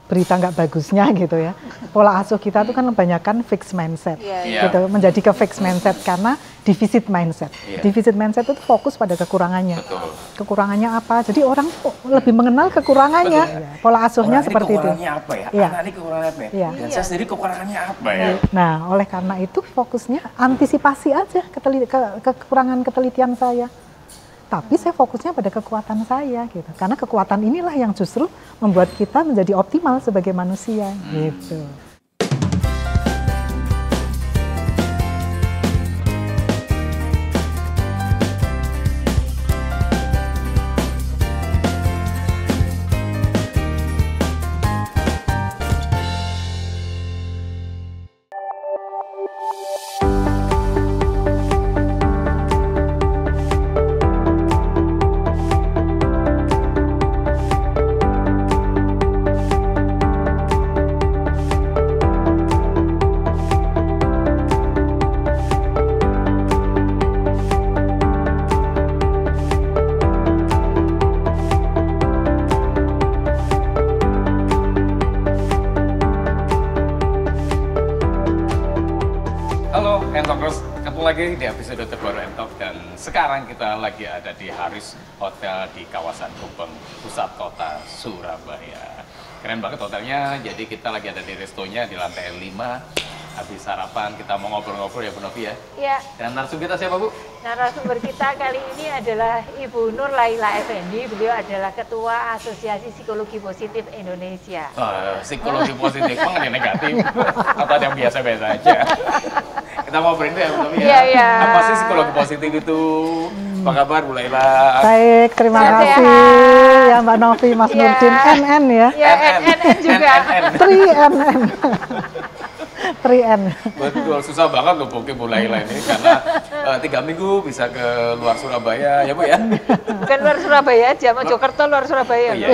berita nggak bagusnya gitu ya. Pola asuh kita tuh kan kebanyakan fixed mindset, gitu, menjadi ke fixed mindset karena deficit mindset. Deficit mindset itu fokus pada kekurangannya. Kekurangannya apa? Jadi orang lebih mengenal kekurangannya. Ya, pola asuhnya seperti itu. Apa ya? Anak ini kekurangannya apa ya? Dan saya sendiri kekurangannya apa ya? Nah, oleh karena itu fokusnya antisipasi aja kekurangan ketelitian saya. Tapi saya fokusnya pada kekuatan saya gitu. Karena kekuatan inilah yang justru membuat kita menjadi optimal sebagai manusia gitu. Entokers, ketemu lagi di episode terbaru Entok dan sekarang kita lagi ada di Haris Hotel di kawasan Gubeng, pusat kota Surabaya. Keren banget hotelnya, jadi kita lagi ada di restonya di lantai 5. Habis sarapan kita mau ngobrol-ngobrol ya Bu Novi ya? Iya. Dan narasumber kita siapa Bu? Narasumber kita kali ini adalah Ibu Nur Laila Effendi. Beliau adalah Ketua Asosiasi Psikologi Positif Indonesia. Psikologi positif, emang ada yang negatif? Atau ada yang biasa-biasa aja? Kita mau ngobrolin ya Bu Novi ya? Iya. Apa sih psikologi positif itu? Apa kabar Bu Laila? Baik, terima kasih ya Mbak Novi, Mas Nurdin, NN ya? Iya, NN juga. 3NN. 3N. Betul, susah banget loh booking Bu Laila ini karena 3 minggu bisa ke luar Surabaya ya Bu ya? Bukan luar Surabaya aja, Mojokerto luar Surabaya. Oh, iya.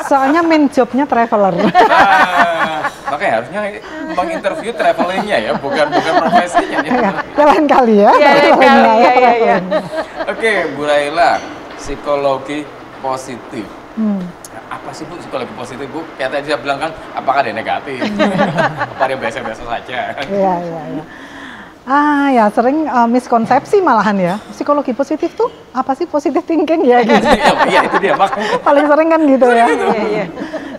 Soalnya main jobnya traveler. Makanya harusnya menginterview travelingnya ya, bukan profesinya. Ya, lain kali ya. Iya. Oke, Bu Laila, psikologi positif. Apa sih Bu psikologi positif Bu? Kayak tadi saya bilang kan, apakah ada yang negatif? Apa ada yang biasa-biasa saja? Iya. Ya sering miskonsepsi malahan ya. Psikologi positif tuh apa sih positive thinking ya gitu. Iya itu dia makanya. Paling sering kan gitu ya. Iya.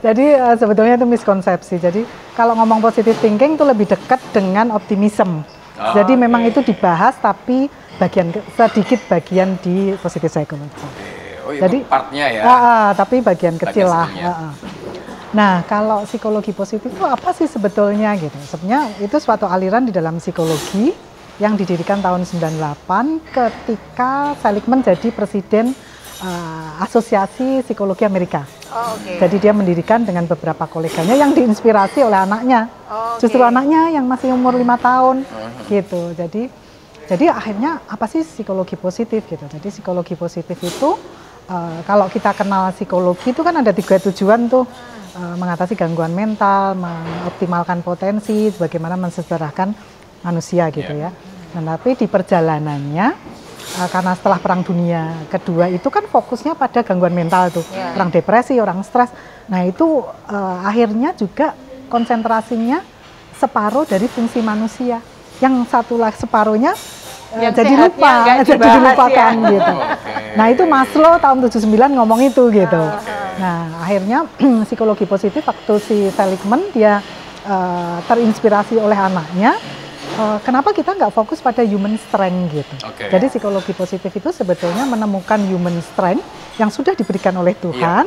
Jadi sebetulnya itu miskonsepsi. Jadi kalau ngomong positive thinking itu lebih dekat dengan optimism. Jadi memang itu dibahas tapi sedikit bagian di positive psychology. Oh, itu jadi partnya ya. Tapi bagian kecil lah. Nah, kalau psikologi positif itu apa sih sebetulnya gitu? Sebenarnya itu suatu aliran di dalam psikologi yang didirikan tahun 98 ketika Seligman jadi presiden Asosiasi Psikologi Amerika. Jadi dia mendirikan dengan beberapa koleganya yang diinspirasi oleh anaknya. Justru anaknya yang masih umur 5 tahun gitu. Jadi akhirnya apa sih psikologi positif gitu? Jadi psikologi positif itu kalau kita kenal psikologi itu kan ada 3 tujuan tuh, mengatasi gangguan mental, mengoptimalkan potensi, bagaimana mensejahterakan manusia gitu ya. Nah, tapi di perjalanannya karena setelah Perang Dunia Kedua itu kan fokusnya pada gangguan mental tuh, orang depresi, orang stres. Nah itu akhirnya juga konsentrasinya separuh dari fungsi manusia, yang satu lagi separuhnya jadi dilupakan gitu. Nah itu Maslow tahun 79 ngomong itu gitu. Nah akhirnya psikologi positif waktu si Seligman dia terinspirasi oleh anaknya. Kenapa kita nggak fokus pada human strength gitu? Jadi psikologi positif itu sebetulnya menemukan human strength yang sudah diberikan oleh Tuhan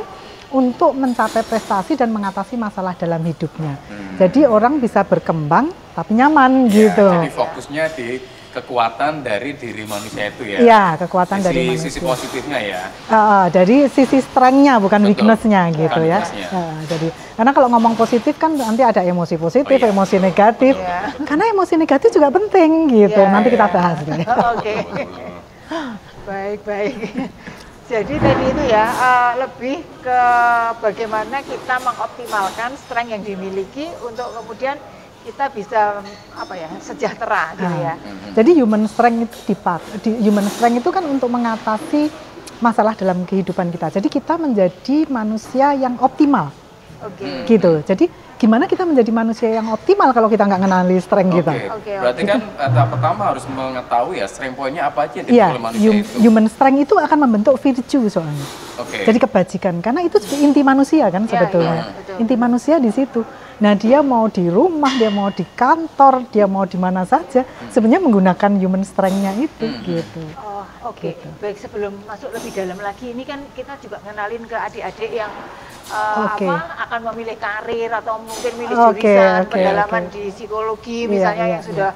untuk mencapai prestasi dan mengatasi masalah dalam hidupnya. Jadi orang bisa berkembang tapi nyaman gitu. Jadi fokusnya di kekuatan dari diri manusia itu ya? Iya, kekuatan dari manusia. Sisi positifnya ya? Dari sisi strength-nya, bukan weakness-nya gitu ya. Jadi, karena kalau ngomong positif kan nanti ada emosi positif, emosi negatif. Karena emosi negatif juga penting gitu. Nanti kita bahas. Baik. Jadi tadi itu ya, lebih ke bagaimana kita mengoptimalkan strength yang dimiliki untuk kemudian kita bisa sejahtera gitu ya. Jadi human strength itu kan untuk mengatasi masalah dalam kehidupan kita. Jadi kita menjadi manusia yang optimal. Gitu. Jadi gimana kita menjadi manusia yang optimal kalau kita nggak ngenali strength kita? Berarti kan tahap pertama harus mengetahui ya strength point-nya apa aja yang dimiliki manusia itu. Human strength itu akan membentuk virtue soalnya. Jadi kebajikan, karena itu inti manusia kan sebetulnya. Inti manusia di situ. Nah, dia mau di rumah, dia mau di kantor, dia mau di mana saja, sebenarnya menggunakan human strength-nya itu gitu. Gitu. Baik, sebelum masuk lebih dalam lagi, ini kan kita juga ngenalin ke adik-adik yang akan memilih karir atau mungkin milih jurusan pendalaman di psikologi misalnya yang sudah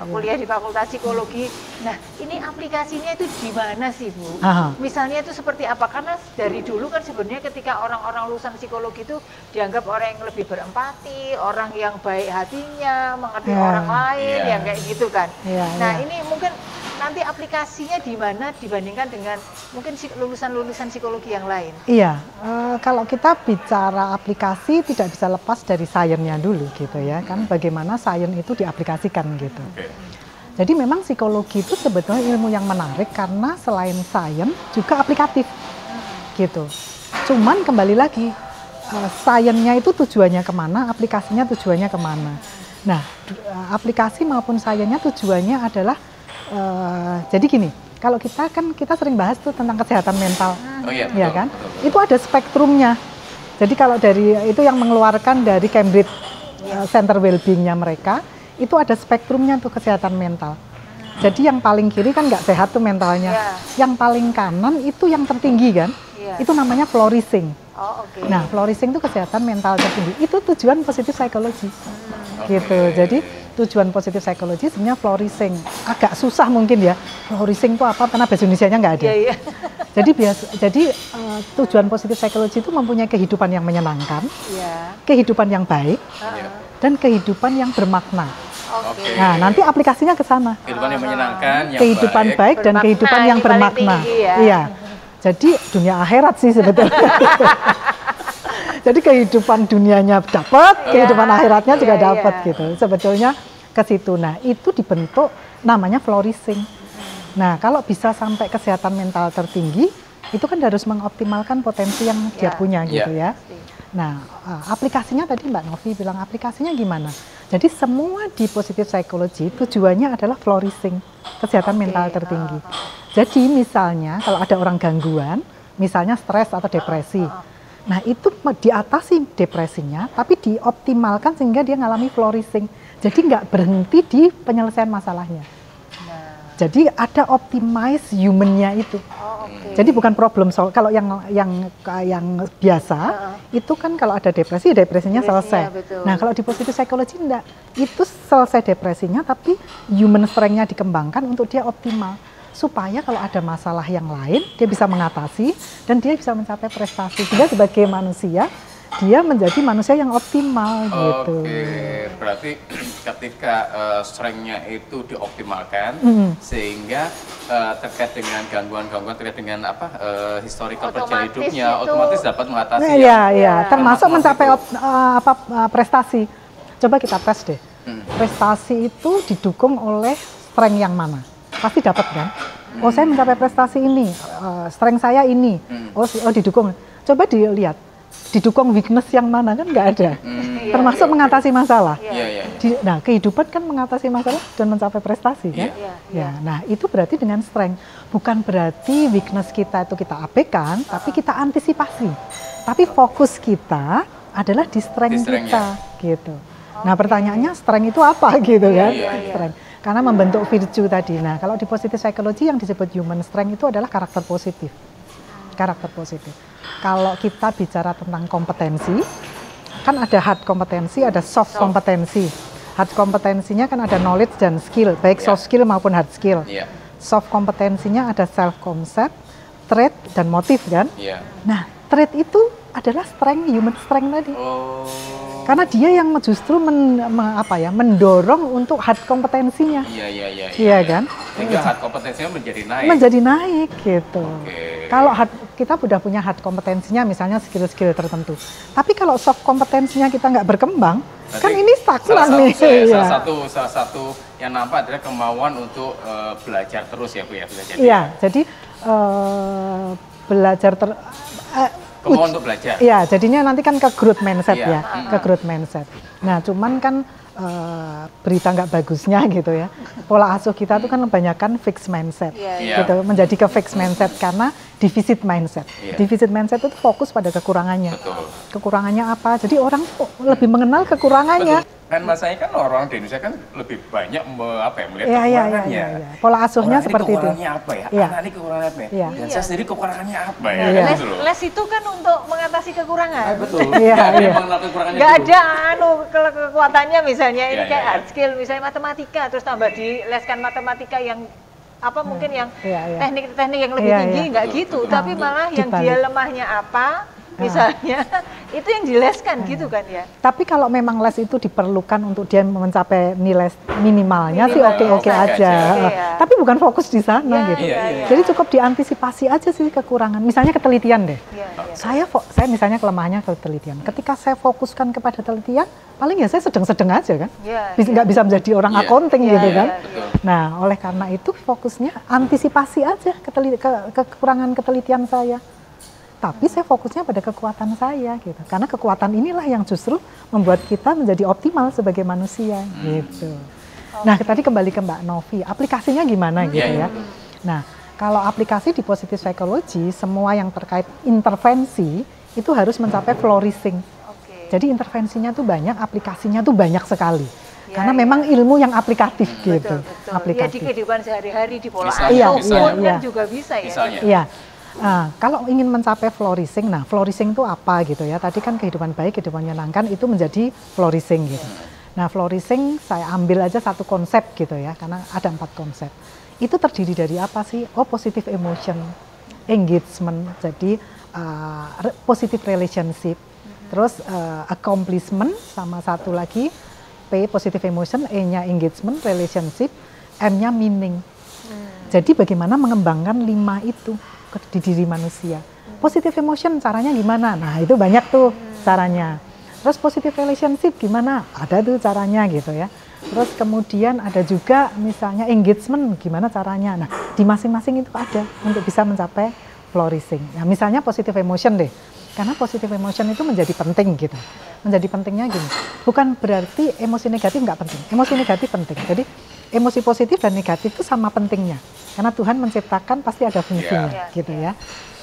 kuliah di fakultas psikologi. Nah, ini aplikasinya itu di mana sih, Bu? Misalnya itu seperti apa? Karena dari dulu kan sebenarnya ketika orang-orang lulusan psikologi itu dianggap orang yang lebih berempati, orang yang baik hatinya, mengerti orang lain, yang kayak gitu kan. Nah, ini mungkin nanti aplikasinya di mana dibandingkan dengan mungkin lulusan-lulusan psikologi yang lain? Iya, kalau kita bicara aplikasi tidak bisa lepas dari sainsnya dulu gitu ya, kan bagaimana sains itu diaplikasikan gitu. Jadi memang psikologi itu sebetulnya ilmu yang menarik karena selain sains juga aplikatif gitu. Cuman kembali lagi, sainsnya itu tujuannya kemana, aplikasinya tujuannya kemana. Nah, aplikasi maupun sainsnya tujuannya adalah jadi gini, kalau kita sering bahas tuh tentang kesehatan mental, ya kan? Itu ada spektrumnya. Jadi kalau dari itu yang mengeluarkan dari Cambridge Center Wellbeing-nya mereka, itu ada spektrumnya tuh kesehatan mental. Jadi yang paling kiri kan nggak sehat tuh mentalnya, yang paling kanan itu yang tertinggi kan, itu namanya flourishing. Nah, flourishing itu kesehatan mental tertinggi. Itu tujuan positif psikologi, gitu. Jadi tujuan positif psikologi sebenarnya flourishing. Agak susah mungkin ya, flourishing itu apa, karena bahasa Indonesianya nggak ada. Jadi tujuan positif psikologi itu mempunyai kehidupan yang menyenangkan, kehidupan yang baik, dan kehidupan yang bermakna. Nah, nanti aplikasinya ke sana. Kehidupan yang menyenangkan, yang kehidupan baik dan kehidupan yang bermakna. Iya. Jadi dunia akhirat sih sebetulnya. Jadi kehidupan dunianya dapat, kehidupan akhiratnya juga dapat gitu. Sebetulnya ke situ. Nah, itu dibentuk namanya flourishing. Nah, kalau bisa sampai kesehatan mental tertinggi, itu kan harus mengoptimalkan potensi yang dia punya gitu ya. Nah, aplikasinya tadi Mbak Novi bilang aplikasinya gimana? Jadi semua di positive psychology tujuannya adalah flourishing, kesehatan mental tertinggi. Jadi misalnya kalau ada orang gangguan, misalnya stres atau depresi, nah itu diatasi depresinya, tapi dioptimalkan sehingga dia ngalami flourishing. Jadi nggak berhenti di penyelesaian masalahnya. Jadi ada optimize human-nya itu. Jadi bukan problem solve. Kalau yang biasa itu kan kalau ada depresinya selesai. Nah kalau di positive psychology enggak, itu selesai depresinya, tapi human strength-nya dikembangkan untuk dia optimal. Supaya kalau ada masalah yang lain, dia bisa mengatasi dan dia bisa mencapai prestasi. Sehingga sebagai manusia, dia menjadi manusia yang optimal gitu. Berarti ketika strength-nya itu dioptimalkan, sehingga terkait dengan gangguan-gangguan terkait dengan historical perjalanan hidupnya, otomatis dapat mengatasi. Iya, termasuk mencapai prestasi. Coba kita tes deh. Prestasi itu didukung oleh strength yang mana? Pasti dapat kan? Oh saya mencapai prestasi ini, strength saya ini, oh didukung. Coba dilihat, didukung weakness yang mana kan nggak ada. Termasuk mengatasi masalah. Nah kehidupan kan mengatasi masalah dan mencapai prestasi kan? Nah itu berarti dengan strength. Bukan berarti weakness kita itu kita abaikan, tapi kita antisipasi. Tapi fokus kita adalah di strength kita, gitu. Nah pertanyaannya strength itu apa gitu kan? Strength. Karena membentuk virtue tadi. Nah, kalau di positive psychology yang disebut human strength itu adalah karakter positif. Karakter positif. Kalau kita bicara tentang kompetensi, kan ada hard kompetensi, ada soft kompetensi. Hard kompetensinya kan ada knowledge dan skill, baik soft skill maupun hard skill. Soft kompetensinya ada self concept, trait dan motif kan. Nah, trait itu adalah strength, human strength tadi. Karena dia yang justru mendorong untuk hard kompetensinya. Iya kan? Sehingga hard kompetensinya menjadi naik. Menjadi naik gitu. Kalau kita sudah punya hard kompetensinya misalnya skill-skill tertentu. Tapi kalau soft kompetensinya kita nggak berkembang, berarti kan ini stagnan nih. Salah satu yang nampak adalah kemauan untuk belajar terus ya Bu ya, bisa jadi. Iya, jadi belajar kemauan untuk belajar. Iya, jadinya nanti kan ke growth mindset Iya. ya, ke growth mindset. Nah, cuman kan berita nggak bagusnya gitu ya. Pola asuh kita tuh kan kebanyakan fixed mindset, Iya. gitu, menjadi ke fixed mindset karena deficit mindset. Iya. Deficit mindset itu fokus pada kekurangannya. Betul. Kekurangannya apa? Jadi orang tuh lebih mengenal kekurangannya. Betul. Dan masanya kan orang di Indonesia kan lebih banyak melihat Iya, iya, kekurangannya. iya. Pola asuhnya Orang seperti ini itu. kekurangannya apa ya? Iya. Anak ini kekurangannya apa ya? Iya. Dan saya sendiri kekurangannya apa ya? Iya. Gitu loh. Les itu kan untuk mengatasi kekurangan. Betul. Iya, Nggak ada iya. yang mengenal kekurangannya Nggak dulu. ada kekuatannya misalnya ini Iya, kayak iya, iya. hard skill misalnya matematika terus tambah dileskan matematika yang apa mungkin yang Iya, iya. teknik-teknik yang lebih Iya, tinggi iya. nggak Betul, gitu betul. tapi malah yang Dibalik. dia lemahnya apa misalnya itu yang dileskan gitu kan ya. Tapi kalau memang les itu diperlukan untuk dia mencapai nilai minimalnya sih Minimal, oke-oke oke aja. aja. Iya. Tapi bukan fokus di sana Iya, gitu. iya, iya. Jadi cukup diantisipasi aja sih kekurangan. Misalnya ketelitian deh. Iya, iya. Saya misalnya kelemahannya ketelitian. Ketika saya fokuskan kepada telitian, paling ya saya sedang-sedang aja kan. Iya, Nggak bisa menjadi orang Iya. accounting Iya, gitu iya, kan. iya. Betul. Nah, oleh karena itu fokusnya antisipasi aja kekurangan ketelitian saya. Tapi saya fokusnya pada kekuatan saya gitu. Karena kekuatan inilah yang justru membuat kita menjadi optimal sebagai manusia gitu. Nah, tadi kembali ke Mbak Novi, aplikasinya gimana gitu Iya, iya. ya. Nah, kalau aplikasi di positive psychology, semua yang terkait intervensi itu harus mencapai flourishing. Oke. Jadi intervensinya tuh banyak, aplikasinya tuh banyak sekali. Ya, Karena ya. memang ilmu yang aplikatif gitu. Betul, betul. Ya di Aplikatif. kehidupan sehari-hari di pola Misalnya, Iya, asuh iya, pun iya. kan juga bisa ya. Misalnya. Iya. Nah, kalau ingin mencapai flourishing, nah flourishing itu apa gitu ya? Tadi kan kehidupan baik, kehidupan menyenangkan itu menjadi flourishing gitu. Nah, flourishing saya ambil aja satu konsep gitu ya, karena ada 4 konsep. Itu terdiri dari apa sih? Oh, positive emotion, engagement, jadi positive relationship, terus accomplishment, sama satu lagi P, positive emotion, E-nya engagement, relationship, M-nya meaning. Jadi bagaimana mengembangkan 5 itu di diri manusia. Positive emotion caranya gimana? Nah, itu banyak tuh caranya. Terus positive relationship gimana? Ada tuh caranya gitu ya. Terus kemudian ada juga misalnya engagement gimana caranya. Nah, di masing-masing itu ada untuk bisa mencapai flourishing. Nah, misalnya positive emotion deh. Karena positive emotion itu menjadi penting gitu. Menjadi pentingnya gini. Bukan berarti emosi negatif nggak penting. Emosi negatif penting. Jadi emosi positif dan negatif itu sama pentingnya. Karena Tuhan menciptakan pasti ada fungsinya Iya. gitu ya.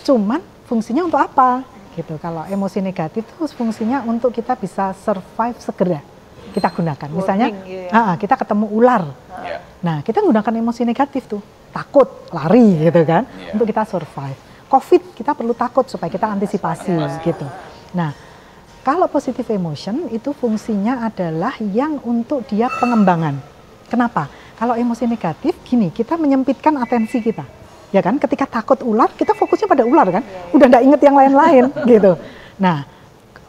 Cuman fungsinya untuk apa? Gitu. Kalau emosi negatif itu fungsinya untuk kita bisa survive segera. Kita gunakan. Misalnya Warning, iya. kita ketemu ular. Iya. Nah, kita menggunakan emosi negatif tuh. Takut, lari gitu kan. Iya. Untuk kita survive. Covid kita perlu takut supaya kita antisipasi gitu. Nah, kalau positive emotion itu fungsinya adalah yang untuk dia pengembangan. Kenapa? Kalau emosi negatif gini, kita menyempitkan atensi kita. Ya kan, ketika takut ular, kita fokusnya pada ular kan. Udah nggak inget yang lain-lain gitu. Nah,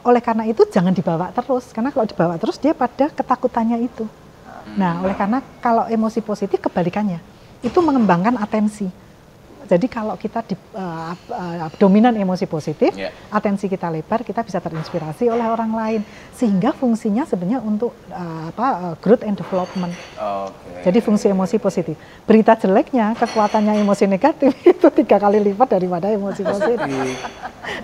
oleh karena itu jangan dibawa terus. Karena kalau dibawa terus dia pada ketakutannya itu. Nah, oleh karena kalau emosi positif kebalikannya. Itu mengembangkan atensi. Jadi kalau kita dominan emosi positif, Iya. atensi kita lebar, kita bisa terinspirasi oleh orang lain. Sehingga fungsinya sebenarnya untuk growth and development. Oke. Jadi fungsi emosi positif. Berita jeleknya, kekuatannya emosi negatif itu 3 kali lipat daripada emosi positif.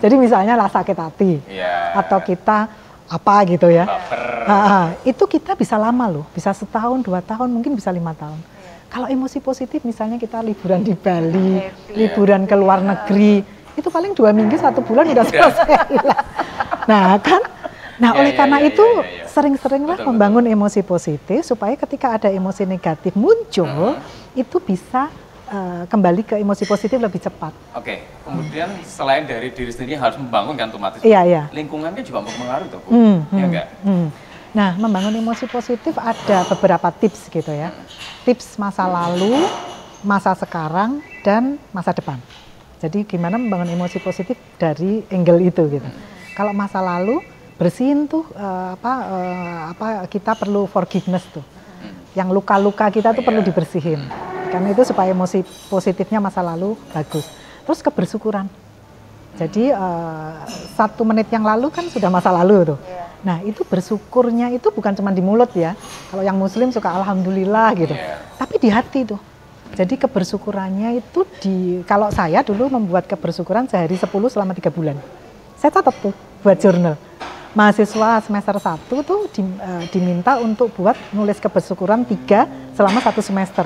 Jadi misalnya lah sakit hati, Iya. atau kita apa gitu ya. Baper. Itu kita bisa lama loh, bisa setahun, 2 tahun, mungkin bisa 5 tahun. Kalau emosi positif misalnya kita liburan di Bali, liburan ke luar negeri, itu paling 2 minggu, 1 bulan udah selesai. Nah kan, oleh karena itu sering-seringlah Betul, membangun emosi positif supaya ketika ada emosi negatif muncul, itu bisa kembali ke emosi positif lebih cepat. Oke, kemudian selain dari diri sendiri harus membangun kan otomatis. Iya, iya. Lingkungannya juga mempengaruhi tuh, Bu. Ya enggak? Nah, membangun emosi positif ada beberapa tips gitu ya. Tips masa lalu, masa sekarang, dan masa depan. Jadi gimana membangun emosi positif dari angle itu gitu. Kalau masa lalu, bersihin tuh kita perlu forgiveness tuh. Yang luka-luka kita tuh perlu dibersihin. Karena itu supaya emosi positifnya masa lalu bagus. Terus kebersyukuran. Jadi 1 menit yang lalu kan sudah masa lalu tuh. Nah itu bersyukurnya itu bukan cuma di mulut ya. Kalau yang muslim suka alhamdulillah gitu. Tapi di hati tuh. Jadi kebersyukurannya itu kalau saya dulu membuat kebersyukuran sehari 10 selama 3 bulan. saya catat tuh buat jurnal. Mahasiswa semester 1 tuh diminta untuk buat nulis kebersyukuran 3 selama 1 semester.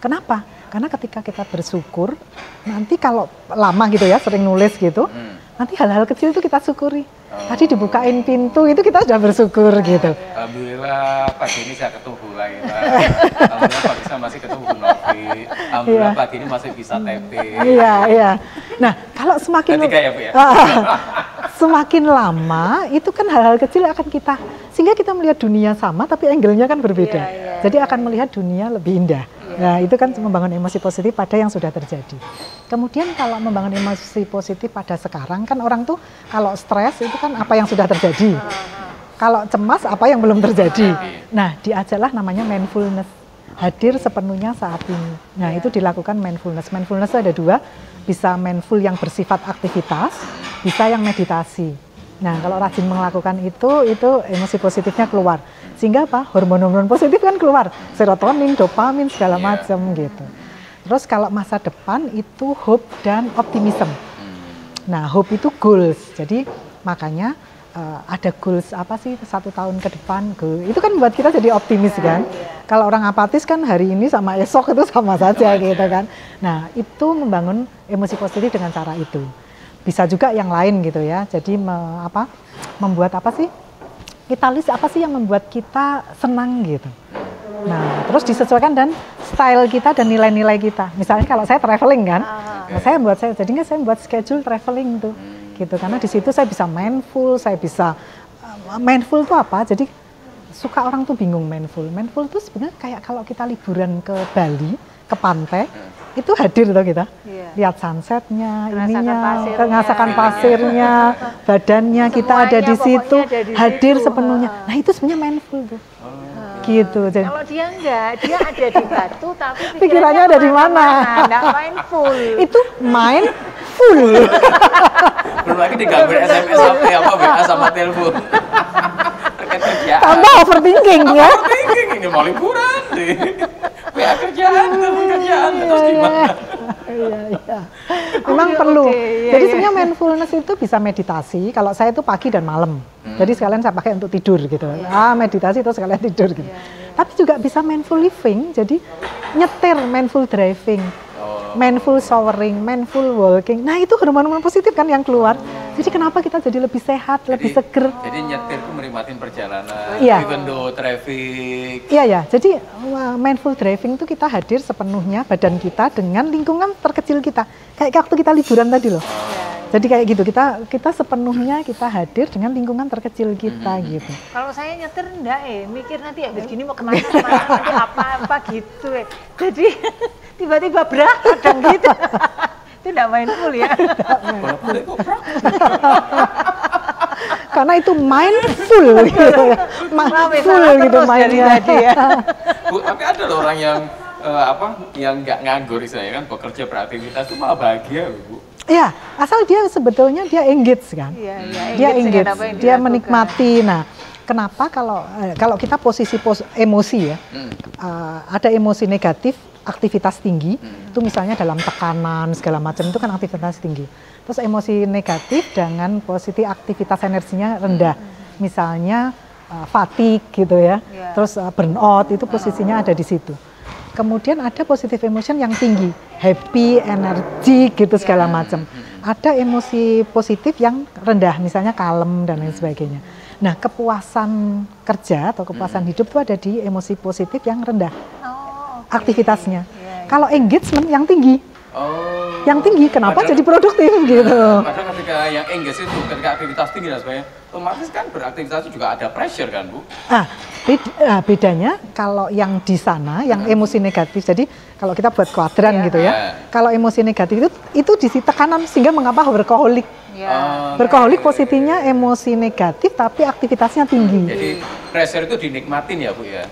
Kenapa? Karena ketika kita bersyukur, nanti kalau lama gitu ya, sering nulis gitu, nanti hal-hal kecil itu kita syukuri. Tadi dibukain pintu itu kita sudah bersyukur gitu. Alhamdulillah pagi ini saya ketemu Bu Laila. Alhamdulillah pagi saya masih ketemu Bu Novi. Alhamdulillah pagi ini masih bisa TP. Iya. Nah, kalau semakin ya, Bu, ya? Semakin lama itu kan hal-hal kecil akan kita, sehingga kita melihat dunia sama tapi angle-nya kan berbeda. Jadi akan melihat dunia lebih indah. Nah, itu kan membangun emosi positif pada yang sudah terjadi. Kemudian kalau membangun emosi positif pada sekarang kan orang tuh kalau stres itu kan apa yang sudah terjadi. Kalau cemas apa yang belum terjadi. Nah, diajaklah namanya mindfulness. Hadir sepenuhnya saat ini. Nah, itu dilakukan mindfulness. Mindfulness ada 2, bisa mindful yang bersifat aktivitas, bisa yang meditasi. Nah, kalau rajin melakukan itu emosi positifnya keluar. Sehingga apa? Hormon-hormon positif kan keluar. Serotonin, dopamin, segala macam gitu. Terus kalau masa depan itu hope dan optimism. Nah, hope itu goals. Jadi makanya ada goals apa sih 1 tahun ke depan, itu kan buat kita jadi optimis kan. Kalau orang apatis kan hari ini sama esok itu sama saja gitu kan. Nah, itu membangun emosi positif dengan cara itu. Bisa juga yang lain gitu ya. Jadi membuat apa sih? Kita list apa sih yang membuat kita senang gitu. Nah, terus disesuaikan dan style kita dan nilai-nilai kita. Misalnya kalau saya traveling kan, jadinya saya buat schedule traveling tuh. Gitu, karena di situ saya bisa mindful, mindful itu apa? Jadi suka orang tuh bingung mindful itu sebenarnya kayak kalau kita liburan ke Bali, ke pantai, itu hadir loh kita, lihat sunsetnya, merasakan pasirnya, badannya kita ada di situ, hadir sepenuhnya. Nah itu sebenarnya mindful tuh. Gitu. Jadi, kalau dia enggak, dia ada di batu tapi pikirannya ada di mana? Enggak mindful. Itu mindful. Belum lagi digangguin SMS WA sama telepon. Terkait kerjaan. Tambah overthinking ya. Overthinking, ini mau liburan deh. WA kerjaan, telepon kerjaan, terus gimana? Iya. Memang perlu. Jadi sebenarnya mindfulness itu bisa meditasi. Kalau saya itu pagi dan malam. Jadi sekalian saya pakai untuk tidur gitu. Meditasi terus sekalian tidur gitu. Tapi juga bisa mindful living. Jadi nyetir, mindful driving, mindful showering, mindful walking. Nah itu hormon-hormon positif kan yang keluar. Jadi kenapa kita jadi lebih sehat, lebih seger. Jadi nyetir itu menikmatin perjalanan, even though traffic. Iya. Jadi mindful driving itu kita hadir sepenuhnya badan kita dengan lingkungan terkecil kita. Kayak waktu kita liburan tadi loh. Jadi kayak gitu, kita sepenuhnya kita hadir dengan lingkungan terkecil kita gitu. Kalau saya nyetir enggak mikir nanti habis gini mau kemana nanti apa gitu Jadi tiba-tiba kadang gitu. Itu enggak mindful ya. Karena itu mindful gitu ya. Mindful gitu mainnya. Bu, tapi ada loh orang yang yang nggak nganggur istilahnya kan, bekerja beraktivitas itu malah bahagia Bu. Iya, asal dia sebetulnya dia engage kan. Dia engage, dia menikmati. Nah, kenapa kalau kita posisi emosi ya, ada emosi negatif, aktivitas tinggi, itu misalnya dalam tekanan segala macam itu kan aktivitas tinggi. Terus emosi negatif dengan positif aktivitas energinya rendah, misalnya fatigue gitu ya, terus burnout itu posisinya ada di situ. Kemudian ada positive emotion yang tinggi, happy, energi gitu segala macam. Ada emosi positif yang rendah, misalnya kalem dan lain sebagainya. Nah, kepuasan kerja atau kepuasan hidup itu ada di emosi positif yang rendah aktivitasnya. Kalau engagement yang tinggi. Yang tinggi, kenapa jadi produktif gitu. Padahal ketika yang engage itu, ketika aktivitas tinggi dan sebagainya, otomatis kan beraktivitas itu juga ada pressure kan Bu? Bedanya kalau yang di sana, yang emosi negatif, jadi kalau kita buat kuadran gitu ya, kalau emosi negatif itu di tekanan sehingga mengapa workaholic. Workaholic posisinya emosi negatif tapi aktivitasnya tinggi. Jadi pressure itu dinikmatin ya Bu ya?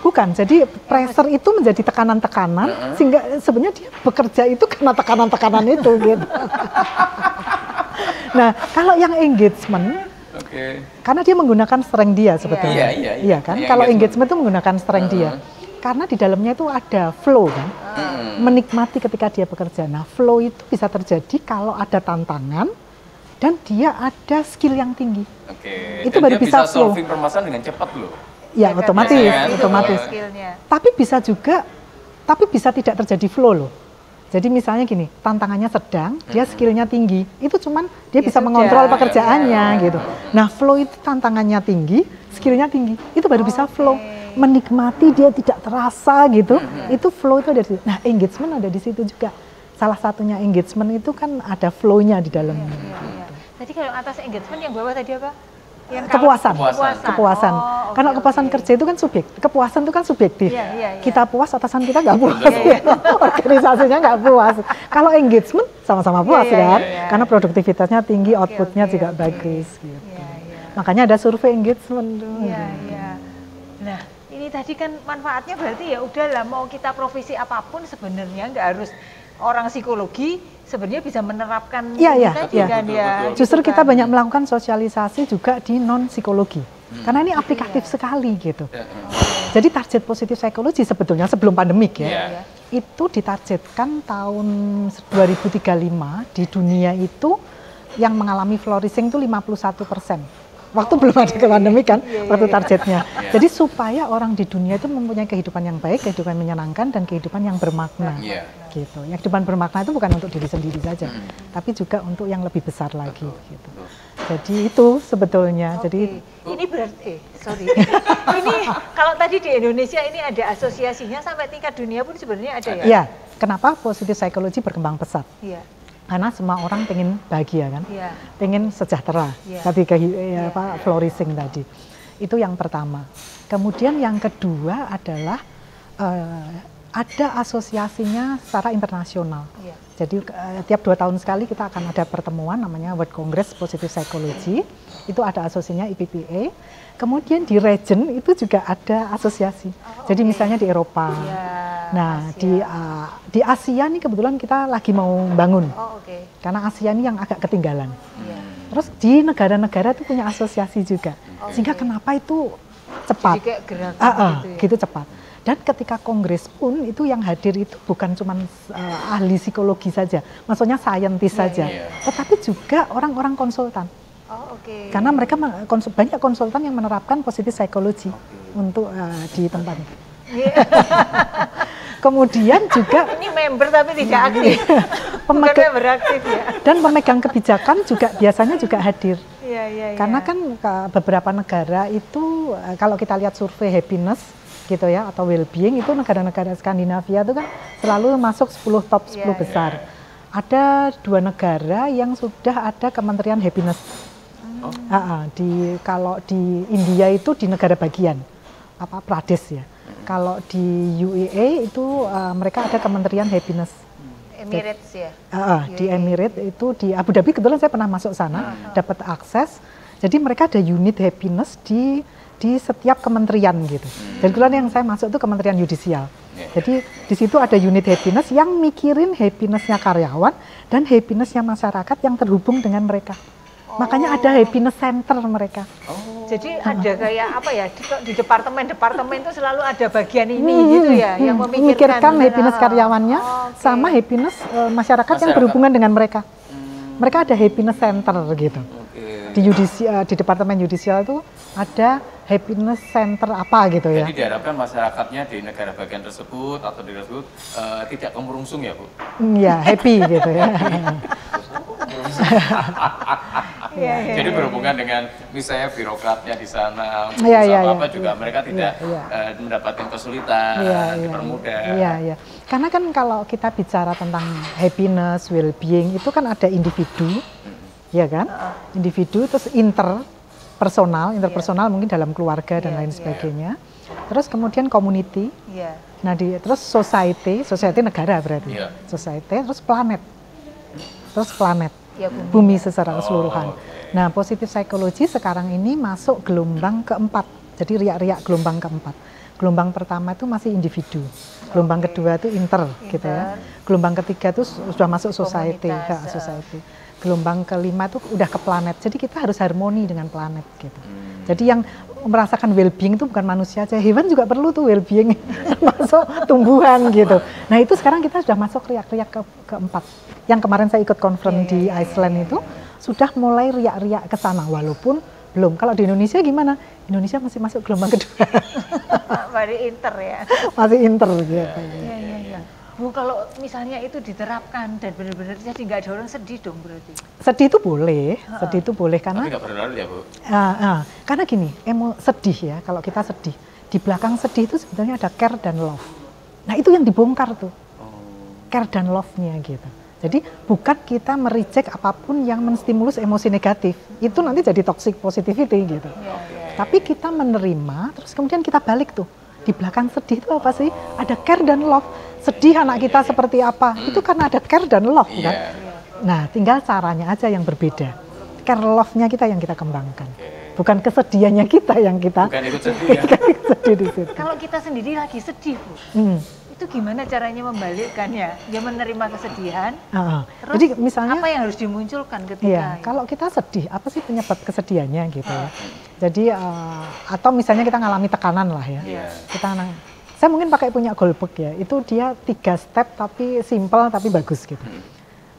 Bukan, jadi pressure itu menjadi tekanan-tekanan sehingga sebenarnya dia bekerja itu karena tekanan-tekanan itu gitu. Nah, kalau yang engagement, karena dia menggunakan strength dia sebetulnya. Iya kan? Kalau engagement itu menggunakan strength dia. Karena di dalamnya itu ada flow kan. Menikmati ketika dia bekerja. Nah, flow itu bisa terjadi kalau ada tantangan, dan dia ada skill yang tinggi. Oke. Itu Dan baru dia bisa flow. solving permasalahan dengan cepat loh. Ya, otomatis, biasanya kan, otomatis. skillnya. Tapi bisa tidak terjadi flow low. Jadi misalnya gini, tantangannya sedang, dia skillnya tinggi, itu cuman dia bisa sudah. mengontrol pekerjaannya gitu. Nah, flow itu tantangannya tinggi, skillnya tinggi, itu baru bisa flow. Menikmati dia tidak terasa gitu, itu flow itu ada di situ. Nah, engagement ada di situ juga. Salah satunya engagement itu kan ada flow-nya di dalamnya. Tadi kalau atas engagement yang bawah tadi apa? Yang Kepuasan. Kepuasan. Oh, Karena oke, kepuasan oke. kerja itu kan kepuasan itu kan subjektif. Iya. Kita puas, atasan kita nggak puas. Organisasinya nggak puas. Kalau engagement sama-sama puas kan, karena produktivitasnya tinggi, outputnya juga bagus. Gitu. Makanya ada survei engagement. Iya. Nah, ini tadi kan manfaatnya berarti ya udahlah, mau kita profesi apapun sebenarnya nggak harus orang psikologi, sebenarnya bisa menerapkan ini tadi kan ya. Justru gitu kita kan. banyak melakukan sosialisasi juga di non psikologi. Karena ini aplikatif sekali gitu. Jadi target positif psikologi sebetulnya sebelum pandemik ya, itu ditargetkan tahun 2035 di dunia itu yang mengalami flourishing itu 51%. Waktu belum ada pandemi kan, waktu targetnya. Jadi supaya orang di dunia itu mempunyai kehidupan yang baik, kehidupan menyenangkan, dan kehidupan yang bermakna. Gitu. Yang kehidupan bermakna itu bukan untuk diri sendiri saja, tapi juga untuk yang lebih besar lagi. Gitu. Jadi itu sebetulnya. Jadi ini berarti, ini kalau tadi di Indonesia ini ada asosiasinya sampai tingkat dunia pun sebenarnya ada ya? Iya. Kenapa positif psikologi berkembang pesat? Iya. Karena semua orang pengen bahagia kan, Iya. pengen sejahtera, tadi flourishing tadi. Itu yang pertama. Kemudian yang kedua adalah ada asosiasinya secara internasional. Iya. Jadi tiap 2 tahun sekali kita akan ada pertemuan namanya World Congress Positive Psychology. Itu ada asosiasinya IPPA. Kemudian di region itu juga ada asosiasi. Jadi misalnya di Eropa. Nah, di Asia nih kebetulan kita lagi mau bangun. Karena Asia ini yang agak ketinggalan. Terus di negara-negara itu punya asosiasi juga. Sehingga kenapa itu cepat. Jadi kayak gerakan gitu cepat. Dan ketika kongres pun itu yang hadir itu bukan cuma ahli psikologi saja, maksudnya saintis saja, tetapi juga orang-orang konsultan. Karena mereka banyak konsultan yang menerapkan positive psychology untuk di tempat itu. Kemudian juga ini member tapi tidak aktif. Member aktif ya. Dan pemegang kebijakan juga biasanya juga hadir. Karena kan beberapa negara itu kalau kita lihat survei happiness gitu ya atau well-being itu negara-negara Skandinavia itu kan selalu masuk 10 top 10 besar. Ada 2 negara yang sudah ada Kementerian Happiness. Kalau di India itu di negara bagian Pradesh ya. Kalau di UAE itu mereka ada Kementerian Happiness. Emirates ya. Di Emirates itu di Abu Dhabi kebetulan saya pernah masuk sana, dapat akses. Jadi mereka ada unit happiness di setiap kementerian gitu. Dan kebetulan yang saya masuk itu Kementerian Yudisial. Jadi di situ ada unit happiness yang mikirin happiness-nya karyawan dan happiness-nya masyarakat yang terhubung dengan mereka. Makanya ada happiness center mereka. Jadi ada kayak apa ya, di departemen itu selalu ada bagian ini gitu ya, yang memikirkan happiness karyawannya sama happiness masyarakat yang berhubungan dengan mereka. Mereka ada happiness center gitu. Di departemen yudisial itu ada happiness center apa gitu ya. Jadi diharapkan masyarakatnya di negara bagian tersebut atau di tersebut tidak kemurungsung ya Bu? Iya, happy gitu ya. Jadi berhubungan dengan misalnya birokratnya di sana, apa juga mereka tidak mendapatkan kesulitan, dipermudah. Iya. Karena kan kalau kita bicara tentang happiness, well-being itu kan ada individu, ya kan? Individu terus interpersonal mungkin dalam keluarga dan lain sebagainya. Terus kemudian community. Nah, terus society negara berarti. Society, terus planet. Bumi secara keseluruhan. Nah, positive psychology sekarang ini masuk gelombang keempat. Jadi riak-riak gelombang keempat. Gelombang pertama itu masih individu. Gelombang kedua itu gitu ya. Gelombang ketiga itu sudah masuk society. Gelombang kelima itu udah ke planet. Jadi kita harus harmoni dengan planet gitu. Jadi yang merasakan well-being itu bukan manusia aja, hewan juga perlu tuh well-being, masuk tumbuhan gitu. Nah itu sekarang kita sudah masuk riak-riak keempat. Yang kemarin saya ikut conference di Iceland itu, sudah mulai riak-riak ke sana, walaupun belum. Kalau di Indonesia gimana? Indonesia masih masuk gelombang kedua. Masih inter ya. Masih inter gitu. Iya, iya, iya. Bu, kalau misalnya itu diterapkan dan benar-benar jadi nggak ada orang sedih dong berarti? Sedih itu boleh, sedih itu boleh karena. Tapi nggak berlarut ya, Bu? Karena gini, sedih ya, kalau kita sedih, di belakang sedih itu sebetulnya ada care dan love. Nah itu yang dibongkar tuh, care dan love-nya gitu. Jadi bukan kita mereject apapun yang menstimulus emosi negatif, itu nanti jadi toxic positivity gitu. Tapi kita menerima, terus kemudian kita balik tuh, di belakang sedih itu apa sih? Ada care dan love. Sedih anak kita seperti apa? Itu karena ada care dan love kan? Nah tinggal caranya aja yang berbeda. Care love-nya kita yang kita kembangkan. Bukan kesedihannya kita yang kita. Bukan ikut sedih ya. Sedih di situ. Kalau kita sendiri lagi sedih, Bu. Itu gimana caranya membalikkannya? Dia menerima kesedihan. Terus jadi misalnya apa yang harus dimunculkan ketika? Iya, kalau kita sedih, apa sih penyebab kesedihannya gitu ya? Jadi atau misalnya kita ngalami tekanan lah ya. Kita saya mungkin pakai punya Goldberg ya. Itu dia 3 step tapi simple tapi bagus gitu.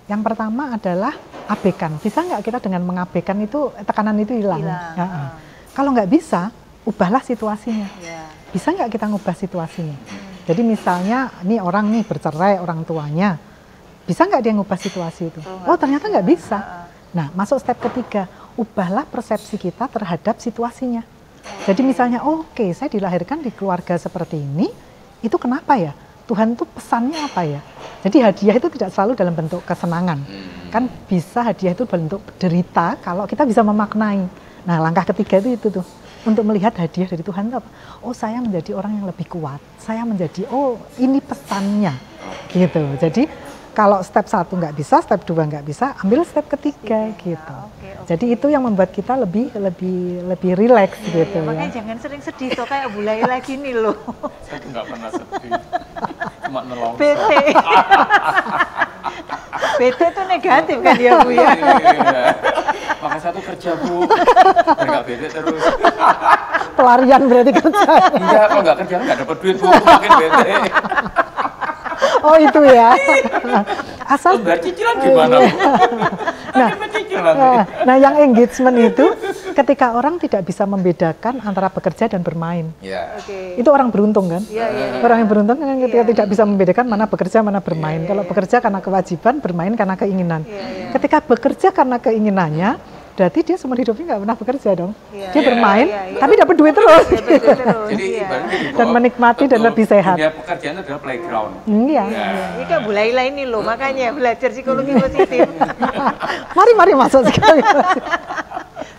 Yang pertama adalah abaikan. Bisa nggak kita dengan mengabaikan itu tekanan itu hilang? Kalau nggak bisa, ubahlah situasinya. Bisa nggak kita ngubah situasinya? Jadi misalnya, nih orang nih bercerai orang tuanya, bisa nggak dia ngubah situasi itu? Oh ternyata nggak bisa. Nah masuk step ketiga, ubahlah persepsi kita terhadap situasinya. Jadi misalnya, oke, saya dilahirkan di keluarga seperti ini, itu kenapa ya? Tuhan tuh pesannya apa ya? Jadi hadiah itu tidak selalu dalam bentuk kesenangan. Kan bisa hadiah itu bentuk derita kalau kita bisa memaknai. Nah langkah ketiga itu tuh. Untuk melihat hadiah dari Tuhan itu apa? Oh saya menjadi orang yang lebih kuat. Saya menjadi, oh ini pesannya. Gitu. Jadi kalau step 1 nggak bisa, step 2 nggak bisa, ambil step ketiga gitu. Jadi itu yang membuat kita lebih rileks gitu ya. Makanya jangan sering sedih tuh kayak Bu Laila gini loh. Saya tuh nggak pernah sedih. Cuma nolong. Bete. Bete tuh negatif kan ya Bu ya. Makanya saya tuh kerja Bu. Nggak bete terus. Pelarian berarti kerja. Enggak, kalau nggak kerja nggak dapat duit Bu. Makin bete. Oh itu ya. Asal bayar cicilan gimana? Nah yang engagement itu ketika orang tidak bisa membedakan antara bekerja dan bermain. Itu orang beruntung kan? Orang yang beruntung kan ketika tidak bisa membedakan mana bekerja mana bermain. Kalau bekerja karena kewajiban, bermain karena keinginan. Ketika bekerja karena keinginannya, berarti dia seumur hidupnya nggak pernah bekerja dong. Dia bermain, tapi dapat duit terus. Jadi dan menikmati dan lebih sehat. Ya pekerjaan adalah playground. Iya. Ini kan Bu Laila ini loh, makanya belajar psikologi positif. Mari masuk sekali.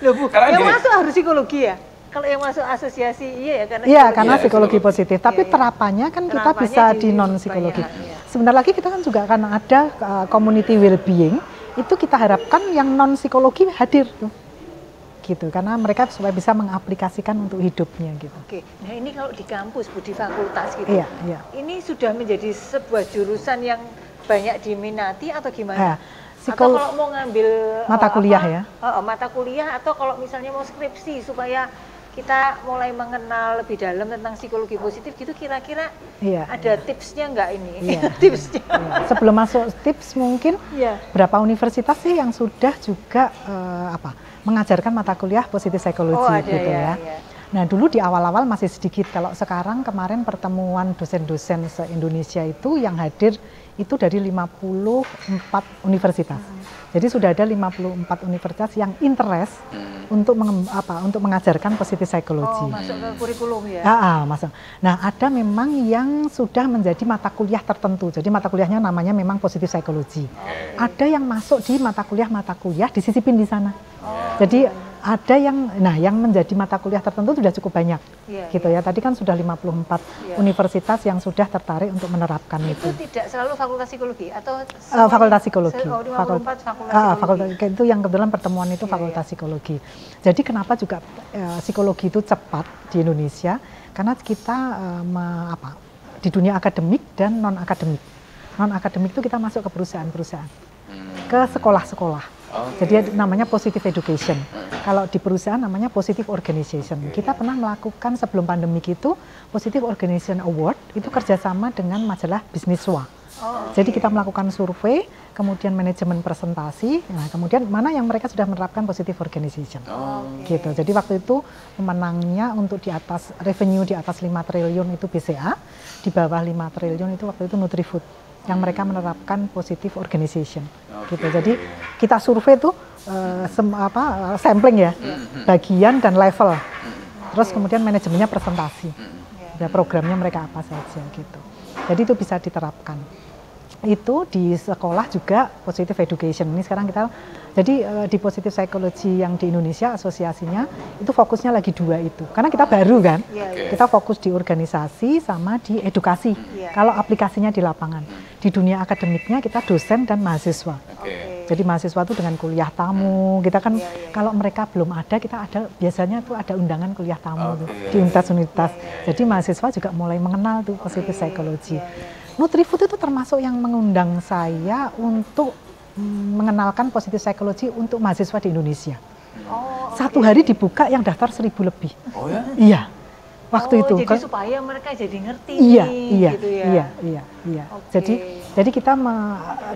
Loh Bu, yang masuk harus psikologi ya? Kalau yang masuk asosiasi iya ya karena psikologi positif. Tapi terapannya kan kita bisa di non psikologi. Sebentar lagi kita kan juga akan ada community well-being. Itu kita harapkan yang non psikologi hadir tuh, gitu. Karena mereka supaya bisa mengaplikasikan untuk hidupnya gitu. Oke, nah ini kalau di kampus Bu, di fakultas gitu. Iya. Ini sudah menjadi sebuah jurusan yang banyak diminati atau gimana? Atau kalau mau ngambil mata kuliah ya? Mata kuliah atau kalau misalnya mau skripsi supaya kita mulai mengenal lebih dalam tentang psikologi positif gitu, kira-kira ada tipsnya nggak ini? Tipsnya. Sebelum masuk tips mungkin berapa universitas sih yang sudah juga mengajarkan mata kuliah positif psikologi gitu ya? Nah dulu di awal-awal masih sedikit, kalau sekarang kemarin pertemuan dosen-dosen se-Indonesia itu yang hadir itu dari 54 universitas. Jadi sudah ada 54 universitas yang interest untuk mengajarkan positif psikologi. Masuk ke kurikulum ya? Masuk. Nah ada memang yang sudah menjadi mata kuliah tertentu. Jadi mata kuliahnya namanya memang positif psikologi. Ada yang masuk di mata kuliah disisipin di sana. Jadi ada yang menjadi mata kuliah tertentu sudah cukup banyak, gitu ya. Tadi kan sudah 54 universitas yang sudah tertarik untuk menerapkan itu. Itu tidak selalu fakultas psikologi atau fakultas psikologi. 54 fakultas psikologi. Itu yang kebetulan pertemuan itu fakultas psikologi. Jadi kenapa juga psikologi itu cepat di Indonesia? Karena kita di dunia akademik dan non akademik. Non akademik itu kita masuk ke perusahaan-perusahaan, ke sekolah-sekolah. Jadi namanya positive education. Kalau di perusahaan namanya positive organization. Kita pernah melakukan sebelum pandemik itu positive organization award, itu kerjasama dengan majalah Bisniswa. Jadi kita melakukan survei, kemudian manajemen presentasi, nah kemudian mana yang mereka sudah menerapkan positive organization. Gitu. Jadi waktu itu pemenangnya untuk di atas revenue di atas 5 triliun itu BCA, di bawah 5 triliun itu waktu itu Nutrifood yang mereka menerapkan positive organization. Gitu. Jadi kita survei tuh sampling ya, bagian dan level. Terus kemudian manajemennya presentasi. Ya, programnya mereka apa saja gitu. Jadi itu bisa diterapkan. Itu di sekolah juga positive education. Ini sekarang kita jadi di positive psychology yang di Indonesia asosiasinya itu fokusnya lagi 2 itu. Karena kita baru kan. Kita fokus di organisasi sama di edukasi. Kalau aplikasinya di lapangan. Di dunia akademiknya kita dosen dan mahasiswa. Jadi mahasiswa itu dengan kuliah tamu, kita kan kalau mereka belum ada, kita ada biasanya tuh ada undangan kuliah tamu tuh, di universitas. Jadi mahasiswa juga mulai mengenal tuh positive psychology. Nutrifood itu termasuk yang mengundang saya untuk mengenalkan positive psychology untuk mahasiswa di Indonesia. Satu hari dibuka yang daftar 1.000 lebih. Oh ya? Iya. Waktu itu. Jadi supaya mereka jadi ngerti. Iya, gitu ya. Iya. Jadi kita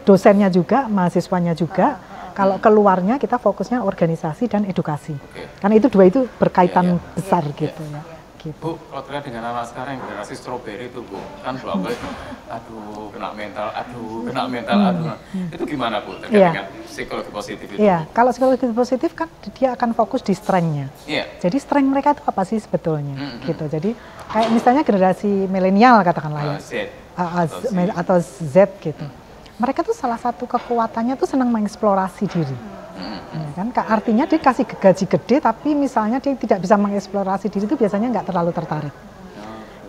dosennya juga, mahasiswanya juga. Kalau keluarnya kita fokusnya organisasi dan edukasi. Karena itu 2 itu berkaitan besar gitu ya. Gitu. Bu, kalau terkait dengan anak sekarang yang generasi strawberry itu Bu, kan aduh kena mental, aduh. Itu gimana Bu terkait dengan psikologi positif itu? Iya, kalau psikologi positif kan dia akan fokus di strength-nya. Jadi strength mereka itu apa sih sebetulnya? Gitu. Jadi kayak misalnya generasi milenial katakanlah ya. Atau Z gitu. Mereka tuh salah satu kekuatannya tuh senang mengeksplorasi diri. Ya kan? Artinya dia kasih gaji gede tapi misalnya dia tidak bisa mengeksplorasi diri itu biasanya nggak terlalu tertarik.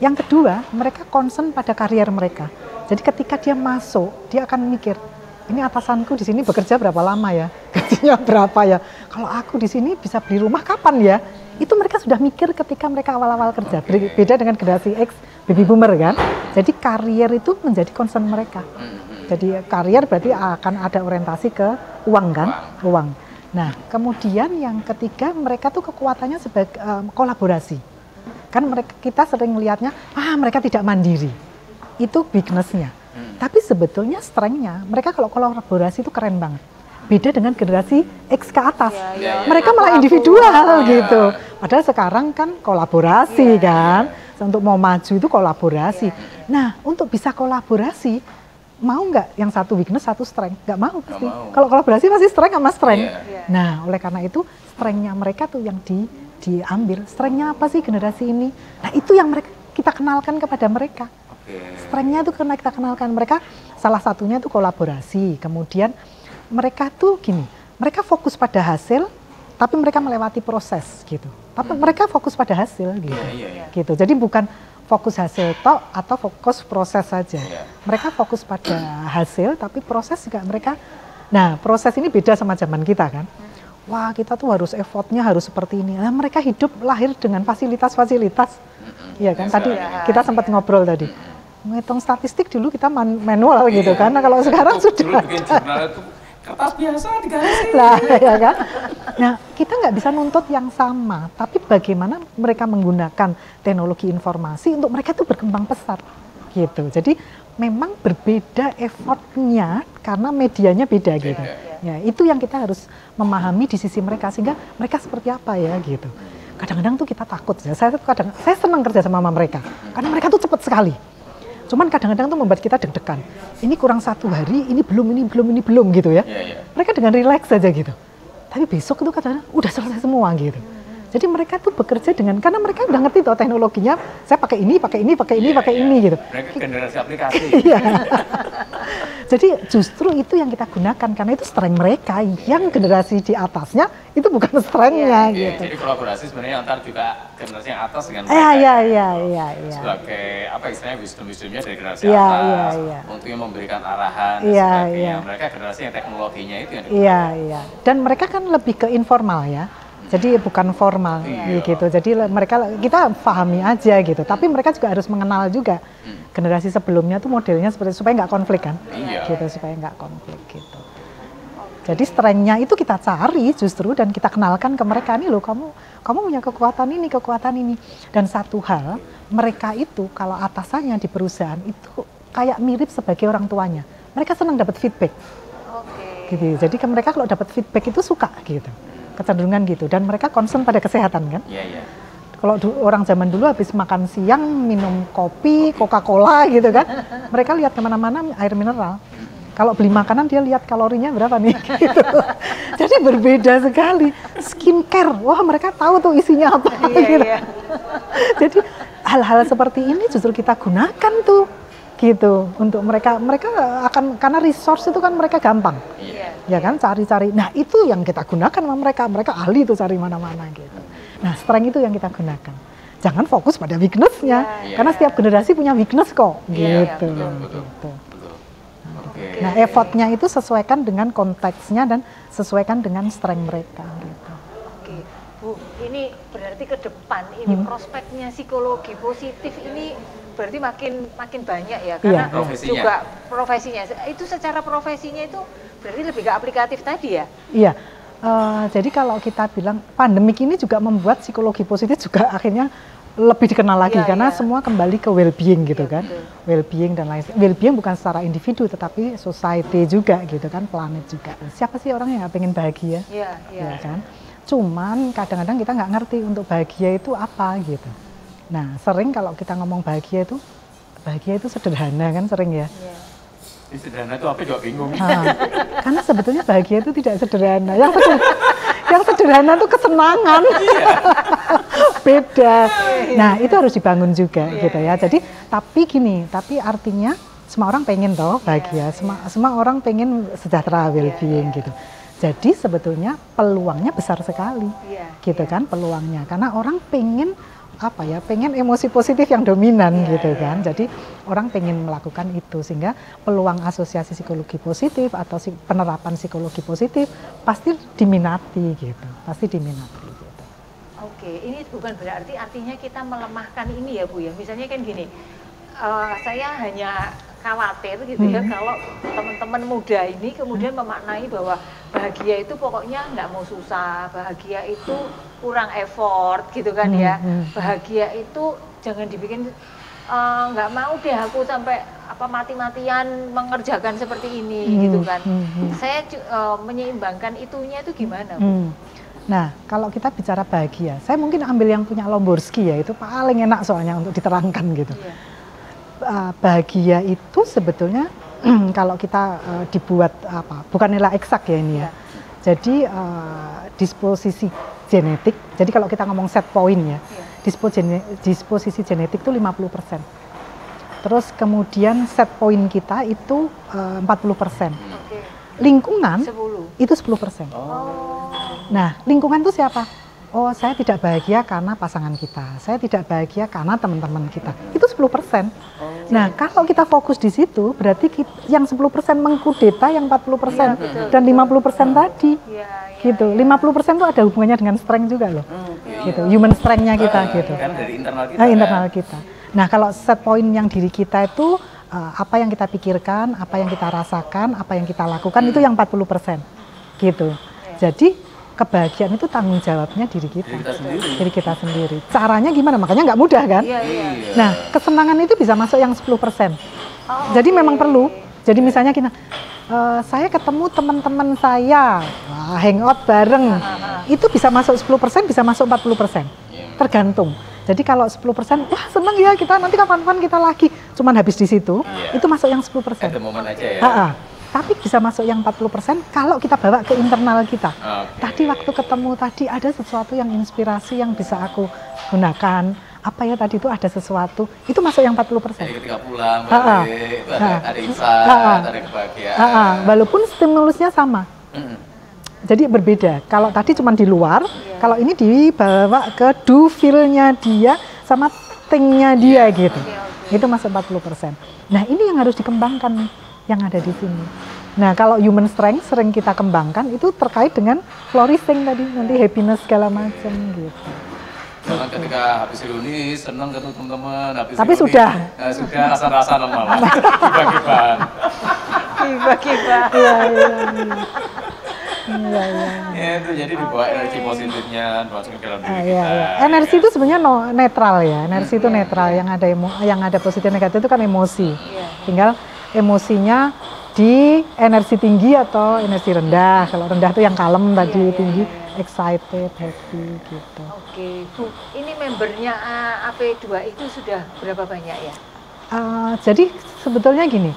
Yang kedua, mereka concern pada karier mereka. Jadi ketika dia masuk, dia akan mikir, ini atasanku di sini bekerja berapa lama ya? Gajinya berapa ya? Kalau aku di sini bisa beli rumah kapan ya? Itu mereka sudah mikir ketika mereka awal-awal kerja. Beda dengan generasi X, baby boomer kan. Jadi karier itu menjadi concern mereka. Jadi karier berarti akan ada orientasi ke uang kan, uang. Nah kemudian yang ketiga mereka tuh kekuatannya sebagai kolaborasi. Kan kita sering melihatnya, mereka tidak mandiri. Itu weakness-nya. Tapi sebetulnya strength-nya, mereka kalau kolaborasi itu keren banget. Beda dengan generasi X ke atas. Mereka malah individual gitu. Padahal sekarang kan kolaborasi kan. Untuk mau maju itu kolaborasi. Nah untuk bisa kolaborasi, mau nggak yang satu weakness, satu strength? Nggak mau pasti. Kalau kolaborasi pasti strength sama strength. Nah, oleh karena itu strength-nya mereka tuh yang diambil. Strength-nya apa sih generasi ini? Nah, itu yang kita kenalkan kepada mereka. Strength-nya itu karena kita kenalkan mereka, salah satunya itu kolaborasi. Kemudian mereka tuh gini, mereka fokus pada hasil, tapi mereka melewati proses gitu. Tapi mereka fokus pada hasil gitu. Gitu. Jadi bukan fokus hasil tok atau fokus proses saja. Mereka fokus pada hasil, tapi proses juga mereka. Nah, proses ini beda sama zaman kita kan. Wah, kita tuh harus effortnya harus seperti ini. Nah, mereka hidup lahir dengan fasilitas-fasilitas. Iya kan? Tadi kita sempat ngobrol tadi. Menghitung statistik dulu kita manual gitu kan. Nah, kalau sekarang sudah kertas biasa digaris. Lah, ya kan? Nah, kita nggak bisa nuntut yang sama, tapi bagaimana mereka menggunakan teknologi informasi untuk mereka itu berkembang pesat, gitu. Jadi memang berbeda effortnya karena medianya beda gitu. Ya, itu yang kita harus memahami di sisi mereka sehingga mereka seperti apa ya gitu. Kadang-kadang tuh kita takut ya. Saya senang kerja sama mereka karena mereka tuh cepat sekali. Cuman kadang-kadang tuh membuat kita deg-degan. Ini kurang 1 hari, ini belum gitu ya. Mereka dengan rileks saja gitu. Tapi besok itu kadang-kadang udah selesai semua gitu. Jadi mereka tuh bekerja karena mereka udah ngerti tuh teknologinya. Saya pakai ini gitu. Mereka generasi aplikasi. Iya. Jadi justru itu yang kita gunakan karena itu strength mereka. Yang generasi di atasnya itu bukan strength-nya gitu. Jadi kolaborasi sebenarnya antar juga generasi yang atas dengan mereka. Iya. Sebagai apa istilahnya wisdom-wisdomnya dari generasi atas untuk memberikan arahan dan sebagainya. Mereka generasi yang teknologinya itu yang Iya. Dan mereka kan lebih ke informal ya. Jadi bukan formal gitu. Jadi kita pahami aja gitu. Tapi mereka juga harus mengenal juga generasi sebelumnya tuh modelnya seperti supaya nggak konflik kan. Gitu supaya nggak konflik gitu. Jadi strength-nya itu kita cari justru dan kita kenalkan ke mereka nih loh kamu punya kekuatan ini. Dan satu hal mereka itu kalau atasannya di perusahaan itu kayak mirip sebagai orang tuanya. Mereka senang dapat feedback. Gitu. Jadi mereka kalau dapat feedback itu suka gitu. Kecenderungan gitu, dan mereka concern pada kesehatan kan. Kalau orang zaman dulu habis makan siang minum kopi, Coca-Cola gitu kan, mereka lihat kemana-mana air mineral. Kalau beli makanan dia lihat kalorinya berapa nih gitu. Jadi berbeda sekali. Skincare, wah mereka tahu tuh isinya apa gitu. Jadi hal-hal seperti ini justru kita gunakan tuh gitu untuk mereka akan, karena resource itu kan mereka gampang. Ya kan, cari-cari. Nah, itu yang kita gunakan sama mereka ahli tuh cari mana-mana gitu. Nah, strength itu yang kita gunakan. Jangan fokus pada weakness-nya, karena setiap generasi punya weakness kok, gitu. Gitu. Nah, effort-nya itu sesuaikan dengan konteksnya dan sesuaikan dengan strength mereka, gitu. Oke, Bu, ini berarti ke depan ini prospeknya psikologi positif ini berarti makin banyak ya, karena juga profesinya. Itu secara profesinya itu berarti lebih ke aplikatif tadi ya? Iya. Jadi kalau kita bilang pandemik ini juga membuat psikologi positif juga akhirnya lebih dikenal lagi, karena semua kembali ke well-being gitu kan, well-being dan lain. Well-being bukan secara individu tetapi society juga gitu kan, planet juga. Siapa sih orang yang nggak pengen bahagia? Ya kan. Cuman kadang-kadang kita nggak ngerti untuk bahagia itu apa gitu. Nah, sering kalau kita ngomong bahagia itu sederhana kan, sering ya. Ini sederhana itu apa juga bingung. Karena sebetulnya bahagia itu tidak sederhana. Yang sederhana itu kesenangan. Beda. Nah, itu harus dibangun juga gitu ya. Jadi, tapi artinya semua orang pengen toh bahagia. Semua orang pengen sejahtera, well-being gitu. Jadi sebetulnya peluangnya besar sekali. Gitu kan peluangnya. Karena orang pengen pengen emosi positif yang dominan gitu kan. Jadi orang pengen melakukan itu, sehingga peluang asosiasi psikologi positif atau penerapan psikologi positif pasti diminati gitu. Pasti diminati gitu. Oke, ini bukan berarti artinya kita melemahkan ini ya Bu ya. Misalnya kan gini, saya hanya khawatir gitu ya kalau teman-teman muda ini kemudian memaknai bahwa bahagia itu pokoknya nggak mau susah, bahagia itu kurang effort gitu kan ya, bahagia itu jangan dibikin nggak mau deh aku sampai mati-matian mengerjakan seperti ini gitu kan. Saya menyeimbangkan itunya itu gimana Bu? Nah, kalau kita bicara bahagia, saya mungkin ambil yang punya Lomborski ya, itu paling enak soalnya untuk diterangkan gitu. Bahagia itu sebetulnya kalau kita dibuat bukan nilai eksak ya ini ya. Jadi disposisi genetik. Jadi kalau kita ngomong set point ya, disposisi genetik itu 50%. Terus kemudian set point kita itu 40%. Lingkungan 10. Itu 10%. Nah, lingkungan itu siapa? Oh, saya tidak bahagia karena pasangan kita. Saya tidak bahagia karena teman-teman kita. Itu 10%. Nah, kalau kita fokus di situ, berarti yang 10% mengkudeta yang 40% dan 50% tadi. Gitu. 50% itu ada hubungannya dengan strength juga loh. Gitu. Human strength-nya kita gitu. Kan dari internal kita. Internal kita. Nah, kalau set point yang diri kita itu apa yang kita pikirkan, apa yang kita rasakan, apa yang kita lakukan itu yang 40%. Gitu. Jadi kebahagiaan itu tanggung jawabnya diri kita sendiri. Caranya gimana? Makanya nggak mudah kan? Nah, kesenangan itu bisa masuk yang 10%. Jadi memang perlu. Jadi misalnya kita, saya ketemu teman-teman saya, hangout bareng, itu bisa masuk 10%, bisa masuk 40%. Tergantung. Jadi kalau 10%, wah seneng ya kita, nanti kapan-kapan kita lagi. Cuman habis di situ, itu masuk yang 10%. Ada momen aja ya. Tapi bisa masuk yang 40% kalau kita bawa ke internal kita. Tadi waktu ketemu tadi ada sesuatu yang inspirasi yang bisa aku gunakan. Apa ya tadi itu ada sesuatu, itu masuk yang 40%. Jadi ketika pulang, ada insight, ada kebahagiaan. Walaupun stimulusnya sama. Jadi berbeda. Kalau tadi cuma di luar, kalau ini dibawa ke do feel-nya dia sama think-nya dia gitu. Itu masuk 40%. Nah, ini yang harus dikembangkan yang ada di sini. Nah, kalau human strength sering kita kembangkan itu terkait dengan flourishing tadi, nanti happiness segala macam gitu. Jangan ketika habis reuni senang ketemu teman-teman, tapi sudah rasa-rasa normal. Gibah-gibahan. Gibah-gibahan. Iya. Ya itu jadi dibawa energi positifnya dimasukin ke dalam diri Iya, kita. iya. Energi itu sebenarnya netral ya. Energi itu netral. Yang ada positif negatif itu kan emosi. Tinggal emosinya di energi tinggi atau energi rendah. Kalau rendah itu yang kalem tadi, tinggi excited, happy gitu. Oke, Bu. Ini membernya AP2 itu sudah berapa banyak ya? Jadi sebetulnya gini,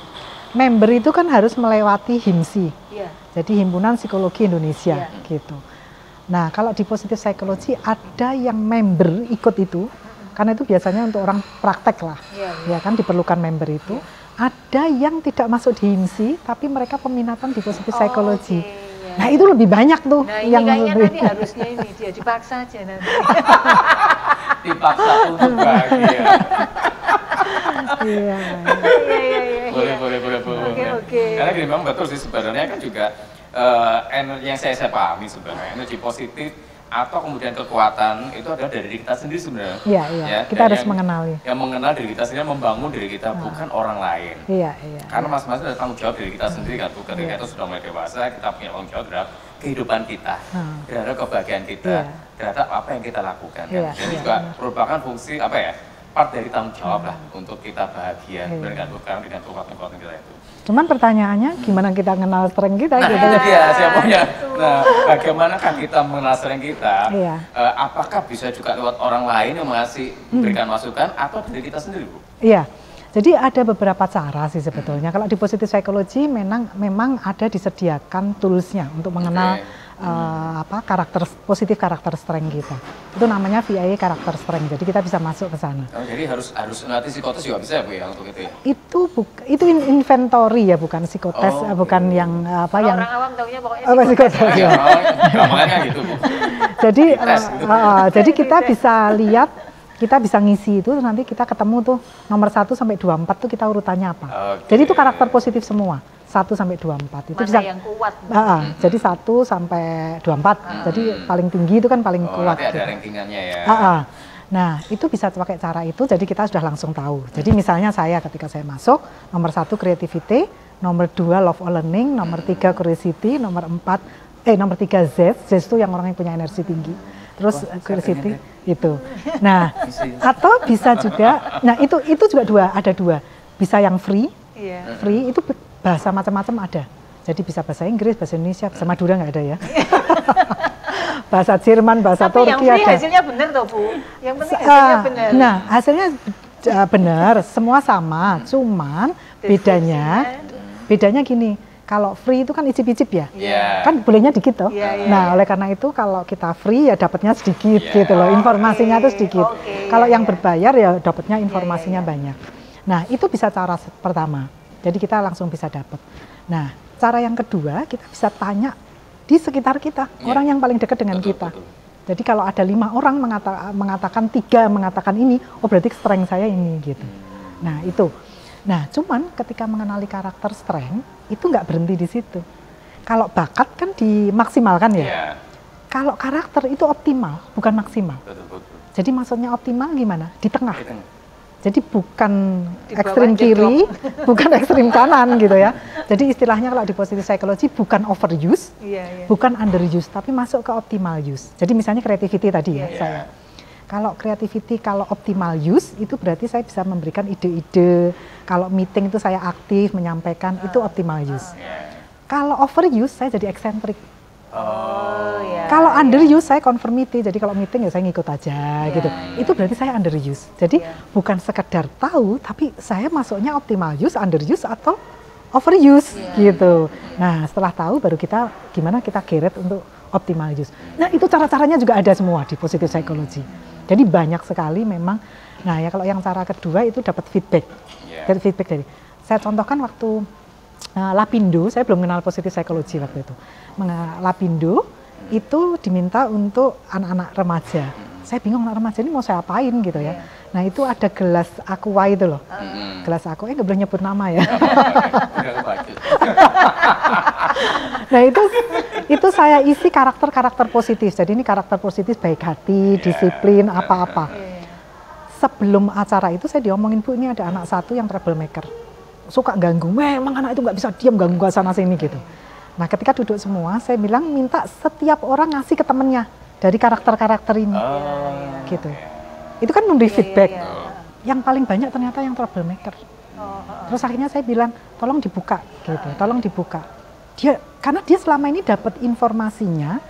member itu kan harus melewati HIMSI. Iya. Jadi Himpunan Psikologi Indonesia gitu. Nah, kalau di positive psychology ada yang member ikut itu, karena itu biasanya untuk orang praktek lah, ya kan diperlukan member itu. Ada yang tidak masuk di HIMSI, tapi mereka peminatan di positive psychology. Nah, itu lebih banyak tuh. Nah, ini kayaknya nanti harusnya ini dia dipaksa aja nanti. Dipaksa untuk bahagia. Iya. Boleh. Oke. Karena gini memang betul sih sebenarnya kan juga energi yang saya pahami sebenarnya energi positif atau kemudian kekuatan itu adalah dari diri kita sendiri sebenarnya. Iya. Ya, Kita harus mengenali. Yang mengenal diri kita sendiri, membangun diri kita, bukan orang lain. Iya. Karena masing-masing ada tanggung jawab diri kita sendiri kan, bukan ketika kita sudah mulai dewasa, kita punya tanggung jawab terhadap kehidupan kita, terhadap kebahagiaan kita, terhadap apa yang kita lakukan. Kan? Jadi juga merupakan fungsi apa ya, part dari tanggung jawab lah untuk kita bahagia, dengan kekuatan kita itu. Cuman pertanyaannya gimana kita kenal strength kita Nah, gitu. itu dia siapanya. Nah, bagaimana kan kita mengenal strength kita? Apakah bisa juga lewat orang lain yang masih memberikan masukan atau dari kita sendiri, Bu? Iya. Jadi ada beberapa cara sih sebetulnya. Kalau di positive psychology memang ada disediakan toolsnya untuk mengenal positif karakter strength kita. Itu namanya VIA karakter strength. Jadi kita bisa masuk ke sana. Oh, jadi harus nanti psikotes juga bisa ya, Bu ya untuk itu ya? Itu inventory ya, bukan psikotes, bukan yang yang orang awam taunya pokoknya psikotes. Ya, gampangnya gitu, Bu. Jadi kita bisa lihat, kita bisa ngisi itu, nanti kita ketemu tuh nomor 1 sampai 24 tuh kita urutannya apa. Jadi itu karakter positif semua. 1 sampai 24 itu mana bisa yang kuat. Jadi 1 sampai 24. Jadi paling tinggi itu kan paling kuat. Nanti ada gitu. rankingannya ya. Nah, itu bisa pakai cara itu, jadi kita sudah langsung tahu. Jadi misalnya saya ketika saya masuk, nomor 1 creativity, nomor 2 love or learning, nomor 3 curiosity, nomor 3 Z itu yang orang yang punya energi tinggi. Terus curiosity itu. Nah, atau bisa juga, nah itu juga ada dua. Bisa yang free itu bahasa macam-macam ada. Jadi bisa bahasa Inggris, bahasa Indonesia, bahasa Madura nggak ada ya. Bahasa Jerman, bahasa Turki ada. Tapi yang free hasilnya benar toh, Bu? Yang penting hasilnya benar. Nah, hasilnya benar, semua sama. Cuman bedanya gini. Kalau free itu kan icip-icip ya, kan bolehnya dikit toh. Nah, oleh karena itu kalau kita free ya dapatnya sedikit gitu loh, informasinya itu sedikit. Kalau yang berbayar ya dapatnya informasinya banyak. Nah, itu bisa cara pertama. Jadi kita langsung bisa dapat. Nah, cara yang kedua kita bisa tanya di sekitar kita, orang yang paling dekat dengan kita. Jadi kalau ada 5 orang mengatakan 3 mengatakan ini, oh berarti strength saya ini gitu. Nah, itu. Nah, cuman ketika mengenali karakter strength, itu nggak berhenti di situ. Kalau bakat kan dimaksimalkan ya. Kalau karakter itu optimal, bukan maksimal. Jadi maksudnya optimal gimana? Di tengah. Jadi bukan ekstrim kiri, bukan ekstrim kanan gitu ya. Jadi istilahnya kalau di positive psychology bukan overuse, bukan underuse, tapi masuk ke optimal use. Jadi misalnya creativity tadi ya saya. Kalau creativity, kalau optimal use, itu berarti saya bisa memberikan ide-ide. Kalau meeting itu saya aktif, menyampaikan, itu optimal use. Kalau overuse, saya jadi eksentrik. Kalau underuse, saya conformity. Jadi kalau meeting ya saya ngikut aja gitu. Itu berarti saya underuse. Jadi bukan sekedar tahu, tapi saya masuknya optimal use, underuse, atau overuse gitu. Nah, setelah tahu baru kita gimana kita geret untuk optimal use. Nah, itu cara-caranya juga ada semua di positive psychology. Jadi banyak sekali memang. Nah, ya kalau yang cara kedua itu dapat feedback. Dapat feedback dari. Saya contohkan waktu Lapindo, saya belum kenal positive psychology waktu itu. Lapindo itu diminta untuk anak-anak remaja. Saya bingung anak remaja ini mau saya apain gitu ya. Nah, itu ada gelas aqua itu loh. Gelas aqua, nggak boleh nyebut nama ya. Nah, itu saya isi karakter-karakter positif. Jadi ini karakter positif baik hati, disiplin, apa-apa. Sebelum acara itu saya diomongin, Bu, ini ada anak 1 yang troublemaker. Suka ganggu, emang anak itu nggak bisa diam, ganggu sana sini gitu. Nah ketika duduk semua, saya bilang minta setiap orang ngasih ke temennya dari karakter-karakter ini, gitu. Itu kan memberi feedback. Yang paling banyak ternyata yang troublemaker. Terus akhirnya saya bilang, tolong dibuka, gitu. Tolong dibuka. Karena dia selama ini dapat informasinya,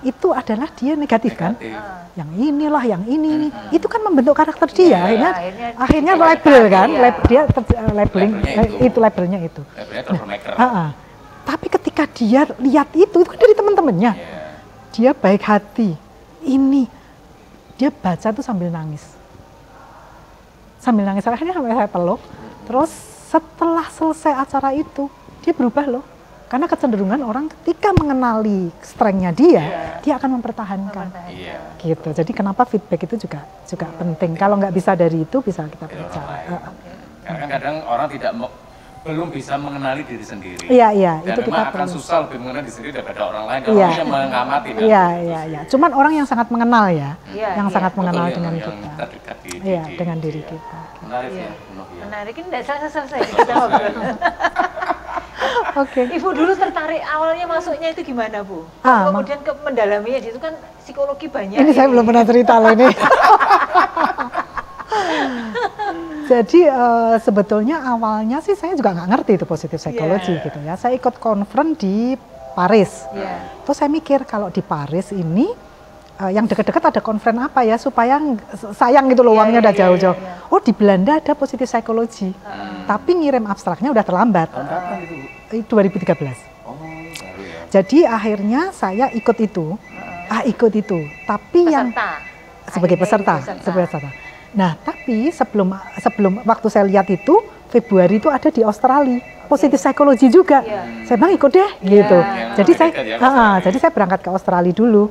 itu adalah dia negatif kan? Yang inilah, yang ini. Itu kan membentuk karakter dia. Akhirnya label kan? Dia labeling, itu labelnya itu. Nah, tapi ketika dia lihat itu kan dari teman-temannya. Dia baik hati. Dia baca tuh sambil nangis. Sambil nangis, akhirnya sampai saya peluk. Terus setelah selesai acara itu, dia berubah loh. Karena kecenderungan orang ketika mengenali strength-nya dia akan mempertahankan. Gitu. Jadi kenapa feedback itu juga penting. Kalau nggak bisa dari itu, bisa kita bicara. Karena kadang orang belum bisa mengenali diri sendiri. Iya, dan itu kita akan perlu. susah lebih mengenali diri sendiri daripada orang lain. Orang yang mengamati. Iya. Cuman orang yang sangat mengenal yang sangat mengenal dengan yang kita. terdekat Dengan diri kita. Menarik ya. Menarik, ini tidak selesai kita ngobrol. Oke. Ibu dulu tertarik awalnya masuknya itu gimana, Bu? Kemudian mendalaminya itu kan psikologi banyak. Ini saya belum pernah cerita loh ini. Jadi sebetulnya awalnya sih saya juga nggak ngerti itu positif psikologi gitu ya. Saya ikut conference di Paris. Terus saya mikir kalau di Paris ini yang dekat-dekat ada conference apa ya supaya sayang gitu loh uangnya udah jauh-jauh. Oh di Belanda ada positif psikologi. Tapi ngirim abstraknya udah terlambat. Itu 2013. Jadi akhirnya saya ikut itu. Ikut itu. Tapi yang sebagai peserta. Nah, tapi sebelum waktu saya lihat itu Februari itu ada di Australia positif psikologi juga. Saya bilang ikut deh gitu. Jadi saya berangkat ke Australia dulu.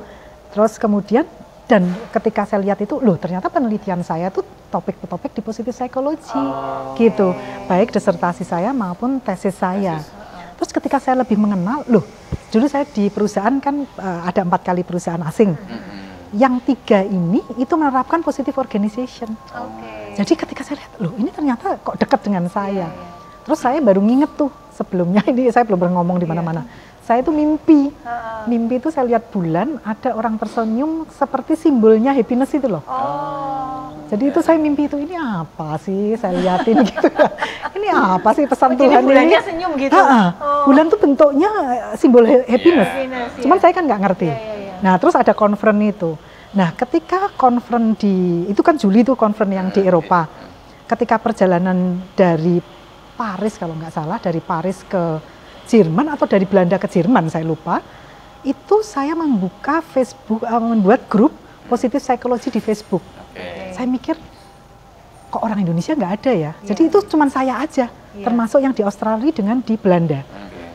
Terus kemudian dan ketika saya lihat itu loh ternyata penelitian saya tuh topik-topik di positif psikologi gitu. Baik disertasi saya maupun tesis saya. Terus ketika saya lebih mengenal, loh dulu saya di perusahaan kan ada 4 kali perusahaan asing. Yang 3 ini itu menerapkan positive organization. Jadi ketika saya lihat, loh ini ternyata kok dekat dengan saya. Terus saya baru nginget tuh sebelumnya ini saya belum pernah ngomong di mana-mana. Saya itu mimpi itu saya lihat bulan ada orang tersenyum seperti simbolnya happiness itu loh. Jadi itu saya mimpi itu ini apa sih saya liatin gitu. Ini apa sih pesan Tuhan ini? Bulannya senyum gitu. Bulan tuh bentuknya simbol happiness. Cuman saya kan nggak ngerti. Nah terus ada conference itu. Nah ketika conference itu kan Juli tuh conference yang di Eropa. Ketika perjalanan dari Paris kalau nggak salah dari Paris ke Jerman atau dari Belanda ke Jerman saya lupa. Itu saya membuka Facebook, membuat grup positif psikologi di Facebook. Saya mikir kok orang Indonesia nggak ada ya. Jadi itu cuma saya aja, termasuk yang di Australia dengan di Belanda.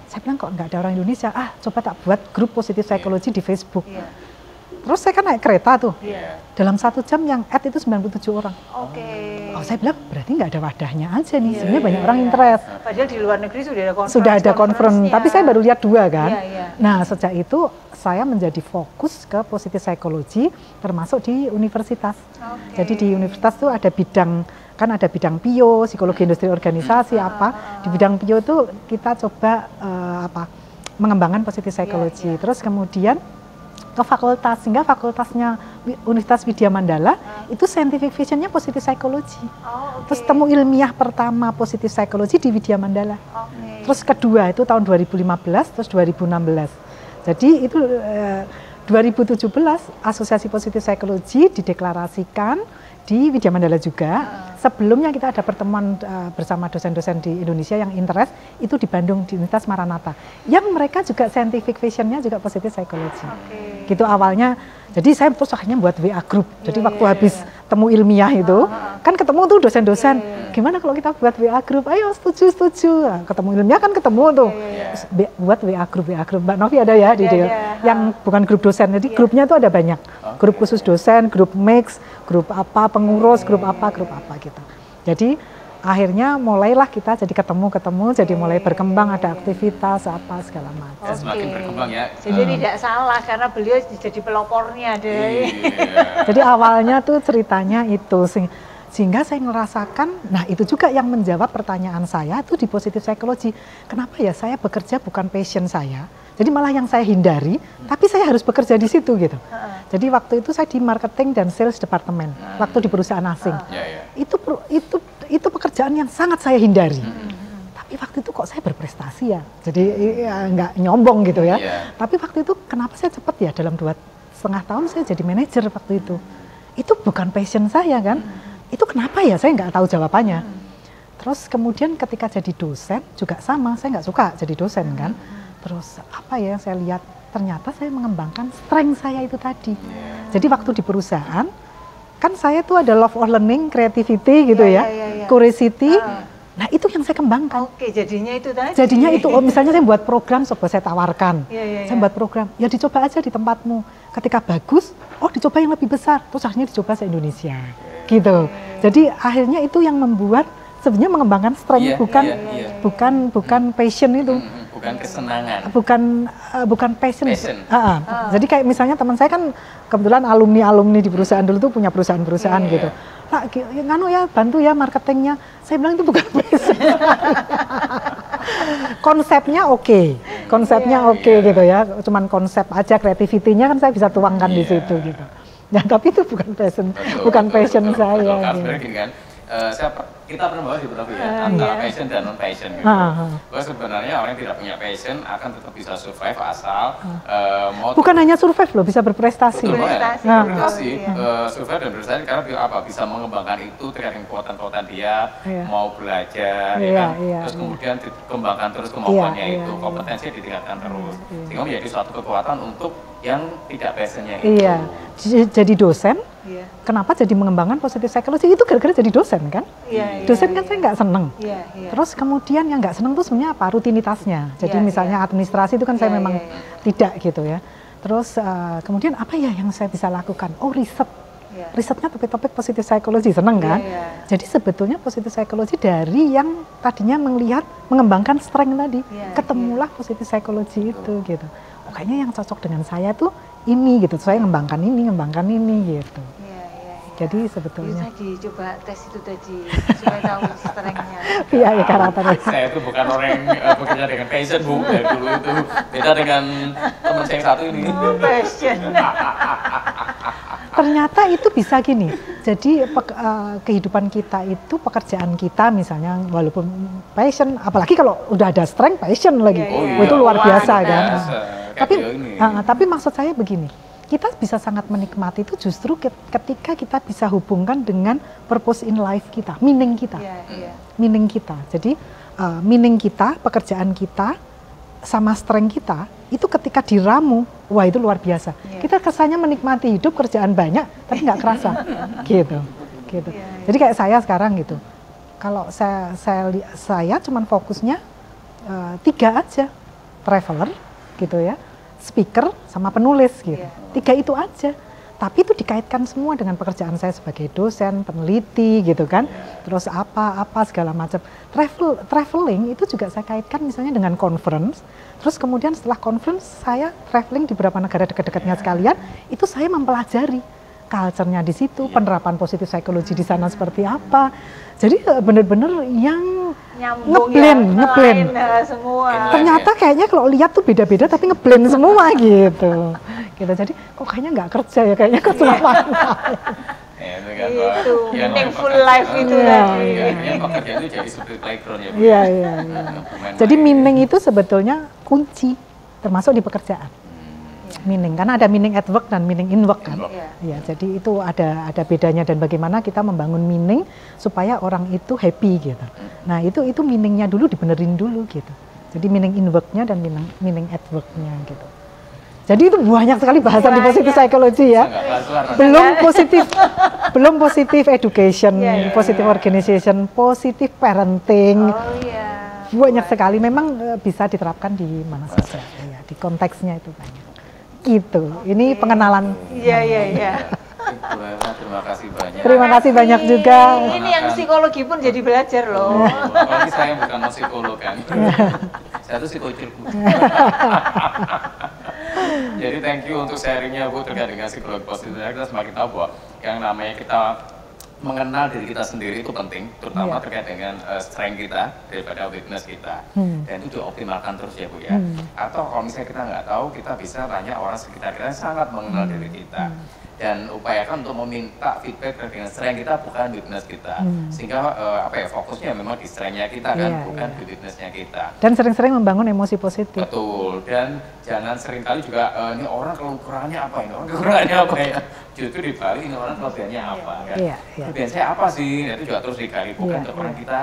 Saya bilang kok nggak ada orang Indonesia, coba tak buat grup positif psikologi di Facebook. Terus saya kan naik kereta tuh, dalam 1 jam yang add itu 97 orang. Saya bilang berarti nggak ada wadahnya aja nih, sebenarnya banyak orang interest. Padahal di luar negeri sudah ada conference. Sudah ada conference, tapi saya baru lihat 2 kan. Nah sejak itu saya menjadi fokus ke positif psikologi, termasuk di universitas. Jadi di universitas tuh ada bidang, kan ada bidang PIO, psikologi industri organisasi Di bidang PIO tuh kita coba mengembangkan positif psikologi. Terus kemudian ke fakultas, sehingga fakultasnya Universitas Widya Mandala itu scientific vision-nya positif psikologi. Terus temu ilmiah pertama positif psikologi di Widya Mandala. Terus kedua itu tahun 2015, terus 2016. Jadi itu 2017 Asosiasi Positif Psikologi dideklarasikan di Widya Mandala juga. Sebelumnya kita ada pertemuan bersama dosen-dosen di Indonesia yang interest itu di Bandung di Universitas Maranatha. Yang mereka juga scientific vision-nya juga positif psikologi. Gitu awalnya. Jadi saya terus akhirnya buat WA group. Jadi waktu habis temu ilmiah itu kan ketemu tuh dosen-dosen. Gimana kalau kita buat WA group? Ayo setuju. Nah, ketemu ilmiah kan ketemu tuh. Buat WA group. Mbak Novi ada ya di yang bukan grup dosen. Jadi grupnya tuh ada banyak. Grup khusus dosen, grup mix, grup apa pengurus, grup apa gitu. Jadi akhirnya mulailah kita jadi ketemu, jadi mulai berkembang, ada aktivitas apa segala macam. Semakin berkembang ya. Jadi tidak salah karena beliau jadi pelopornya deh. Jadi awalnya tuh ceritanya itu sehingga saya merasakan, nah itu juga yang menjawab pertanyaan saya tuh di positif psikologi. Kenapa ya saya bekerja bukan passion saya, Jadi malah yang saya hindari, tapi saya harus bekerja di situ gitu. Jadi waktu itu saya di marketing dan sales department, waktu di perusahaan asing. Itu pekerjaan yang sangat saya hindari. Tapi waktu itu kok saya berprestasi ya, jadi ya, nggak nyombong gitu ya. Tapi waktu itu kenapa saya cepat ya, dalam 2,5 tahun saya jadi manajer waktu itu. Itu bukan passion saya kan, itu kenapa ya, saya nggak tahu jawabannya. Terus kemudian ketika jadi dosen juga sama, saya nggak suka jadi dosen kan. Terus apa ya, saya lihat ternyata saya mengembangkan strength saya itu tadi. Jadi waktu di perusahaan, kan saya tuh ada love of learning, creativity gitu ya, curiosity. Nah itu yang saya kembangkan. Oke, jadinya itu tadi. Jadinya itu, misalnya saya buat program, coba saya tawarkan. Saya buat program, ya dicoba aja di tempatmu. Ketika bagus, oh dicoba yang lebih besar. Terus akhirnya dicoba se-Indonesia. Gitu. Jadi akhirnya itu yang membuat sebenarnya mengembangkan strength, bukan passion itu. Bukan kesenangan. Bukan passion. Jadi kayak misalnya teman saya kan kebetulan alumni di perusahaan dulu tuh punya perusahaan-perusahaan gitu. Pak, nganu ya, bantu ya marketingnya. Saya bilang itu bukan passion. Konsepnya oke gitu ya. Cuman konsep aja, kreativitinya kan saya bisa tuangkan di situ gitu. Ya tapi itu bukan passion, bukan passion saya. Gitu. Kan, kita pernah bahas di Prof ya, antara passion dan non passion gitu. Bahwa sebenarnya orang yang tidak punya passion akan tetap bisa survive asal mau. Bukan hanya survive loh, bisa berprestasi. Survive dan berprestasi karena apa? Bisa mengembangkan itu terkait kekuatan-kekuatan dia, mau belajar, terus kemudian dikembangkan terus kemampuannya itu, kompetensinya ditingkatkan terus, sehingga menjadi suatu kekuatan untuk yang tidak passionnya itu. Jadi dosen. Kenapa jadi mengembangkan positif psikologi itu gara-gara jadi dosen kan? Dosen kan saya nggak seneng. Terus kemudian yang nggak seneng itu sebenarnya apa? Rutinitasnya. Jadi misalnya administrasi itu kan saya memang tidak gitu ya. Terus kemudian apa ya yang saya bisa lakukan? Oh riset. Risetnya topik-topik positif psikologi, seneng kan? Jadi sebetulnya positif psikologi dari yang tadinya mengembangkan strength tadi, ketemulah positif psikologi itu gitu. Oh, kayaknya yang cocok dengan saya tuh ini gitu, saya ngembangkan ini gitu. Jadi sebetulnya bisa dicoba tes itu tadi supaya tahu strength-nya. Iya, karakternya. Saya itu bukan orang yang bekerja dengan passion, Bu. Dari dulu itu beda dengan teman saya yang satu ini. Passion. Ternyata itu bisa gini. Jadi kehidupan kita itu, pekerjaan kita misalnya walaupun passion, apalagi kalau udah ada strength, passion lagi. Itu luar biasa kan. Tapi maksud saya begini. Kita bisa sangat menikmati itu justru ketika kita bisa hubungkan dengan purpose in life kita, meaning kita. Meaning kita. Jadi meaning kita, pekerjaan kita sama strength kita itu ketika diramu, wah itu luar biasa. Kita kesannya menikmati hidup, kerjaan banyak tapi nggak kerasa. gitu. Jadi kayak saya sekarang gitu. Kalau saya cuman fokusnya 3 aja. Traveler gitu ya. Speaker sama penulis gitu. 3 itu aja. Tapi itu dikaitkan semua dengan pekerjaan saya sebagai dosen, peneliti gitu kan. Terus apa segala macam. Traveling itu juga saya kaitkan misalnya dengan conference. Terus kemudian setelah conference saya traveling di beberapa negara dekat-dekatnya sekalian, itu saya mempelajari culture-nya di situ, penerapan positif psikologi di sana seperti apa. Jadi benar-benar yang ngeblend semua. Ternyata kayaknya kalau lihat tuh beda-beda tapi ngeblend semua gitu. Jadi kok kayaknya nggak kerja ya, kayaknya kok cuma itu meaningful life itu tadi. Yang pekerja itu jadi seperti playground ya. Iya. Jadi meaning itu sebetulnya kunci termasuk di pekerjaan. Meaning, karena ada meaning at work dan meaning in work kan. Ya, jadi itu ada bedanya dan bagaimana kita membangun meaning supaya orang itu happy gitu. Nah itu meaningnya dulu dibenerin dulu gitu. Jadi meaning in worknya dan meaning at worknya gitu. Jadi itu banyak sekali bahasan di positif psikologi ya. Belum positif education, positive organization, positive parenting. Banyak sekali memang bisa diterapkan di mana saja ya, di konteksnya itu banyak. Gitu. Ini pengenalan. Iya. Terima kasih banyak. Terima kasih banyak juga. Ini yang psikologi pun jadi belajar loh. Apalagi saya bukan psikolog kan. Saya tuh psikolog. Jadi thank you untuk sharingnya Bu terkait dengan psikologi positif. Kita semakin tahu bahwa yang namanya kita mengenal diri kita sendiri itu penting, terutama terkait dengan strength kita daripada weakness kita. Dan itu dioptimalkan terus ya Bu ya. Atau kalau misalnya kita nggak tahu, kita bisa tanya orang sekitar kita yang sangat mengenal diri kita. Dan upayakan untuk meminta feedback terkait dengan strength kita, bukan weakness kita. Sehingga fokusnya memang di strength-nya kita kan, bukan di weakness-nya kita. Dan sering-sering membangun emosi positif. Betul, dan jangan seringkali juga ini orang kekurangannya apa, ini orang kekurangannya apa ya. Justru dibalik ini orang kelebihannya apa kan. Kelebihan saya apa sih, itu juga terus digali, bukan kekurangan kita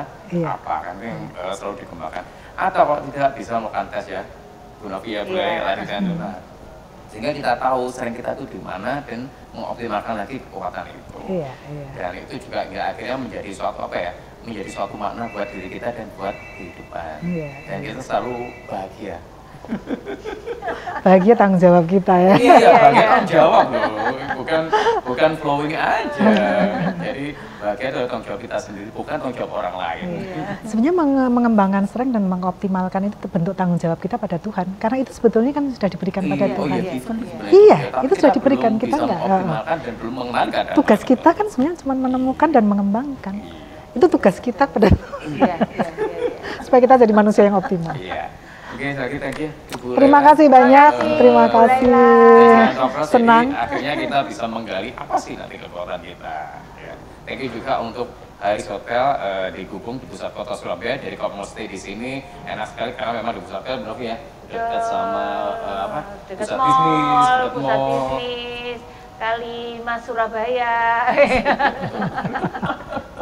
apa kan, itu yang selalu dikembangkan. Atau kalau tidak bisa melakukan tes ya, Bu Novi ya, boleh lari dan sehingga kita tahu sering kita itu di mana dan mengoptimalkan lagi kekuatan itu. Dan itu juga akhirnya menjadi suatu menjadi suatu makna buat diri kita dan buat kehidupan. Dan kita selalu bahagia. Bahagia tanggung jawab kita ya. Iya, bahagia tanggung jawab loh, bukan flowing aja. Jadi bahagia itu tanggung jawab kita sendiri, bukan tanggung jawab orang lain. Sebenarnya mengembangkan strength dan mengoptimalkan itu bentuk tanggung jawab kita pada Tuhan, karena itu sebetulnya kan sudah diberikan pada Tuhan. Itu sudah diberikan, kita enggak. Dan belum mengenalkan. Tugas kita kan sebenarnya cuma menemukan dan mengembangkan. Itu tugas kita pada supaya kita jadi manusia yang optimal. Oke, thank you. Terima kasih banyak, terima kasih. Senang. Akhirnya kita bisa menggali apa sih nanti kekuatan kita. Thank you juga untuk Haris Hotel di Gubeng di pusat kota Surabaya. Jadi kalau mau stay di sini enak sekali karena memang di pusat hotel benar ya dekat sama pusat bisnis, pusat bisnis, Kalimas Surabaya.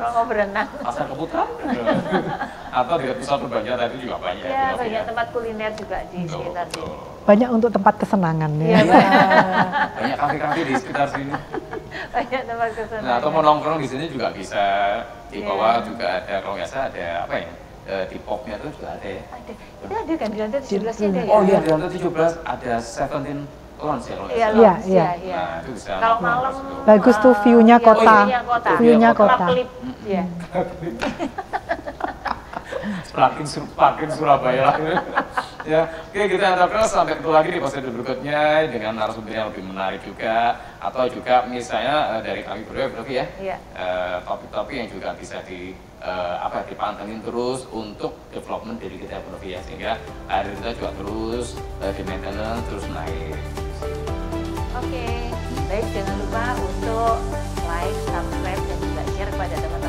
Kalau mau berenang. Pasar Keputan. Atau di pusat perbelanjaan tadi juga banyak. Iya, banyak tempat kuliner juga di sekitar sini. Banyak untuk tempat kesenangan ya. Banyak kafe-kafe di sekitar sini. Banyak tempat kesenangan. Nah, atau mau nongkrong di sini juga bisa. Di bawah juga ada, kalau nggak salah ada apa ya? Di popnya itu juga ada ya. Ada. Itu ada kan di lantai 17 ada ya? Oh iya, di lantai 17 ada 17 Lounge ya. Iya. Nah, itu bisa. Kalau malam bagus tuh view-nya kota. View-nya kota. Iya. Parkir Surabaya. Ya, oke, kita harapkan sampai ketemu lagi di episode berikutnya dengan narasumber yang lebih menarik juga, atau juga misalnya dari kami berdua ya, topik-topik yang juga bisa dipantengin terus untuk development diri kita ya, sehingga karir kita juga terus di maintenance, terus naik. Oke, baik, jangan lupa untuk like, subscribe, dan juga share kepada teman-teman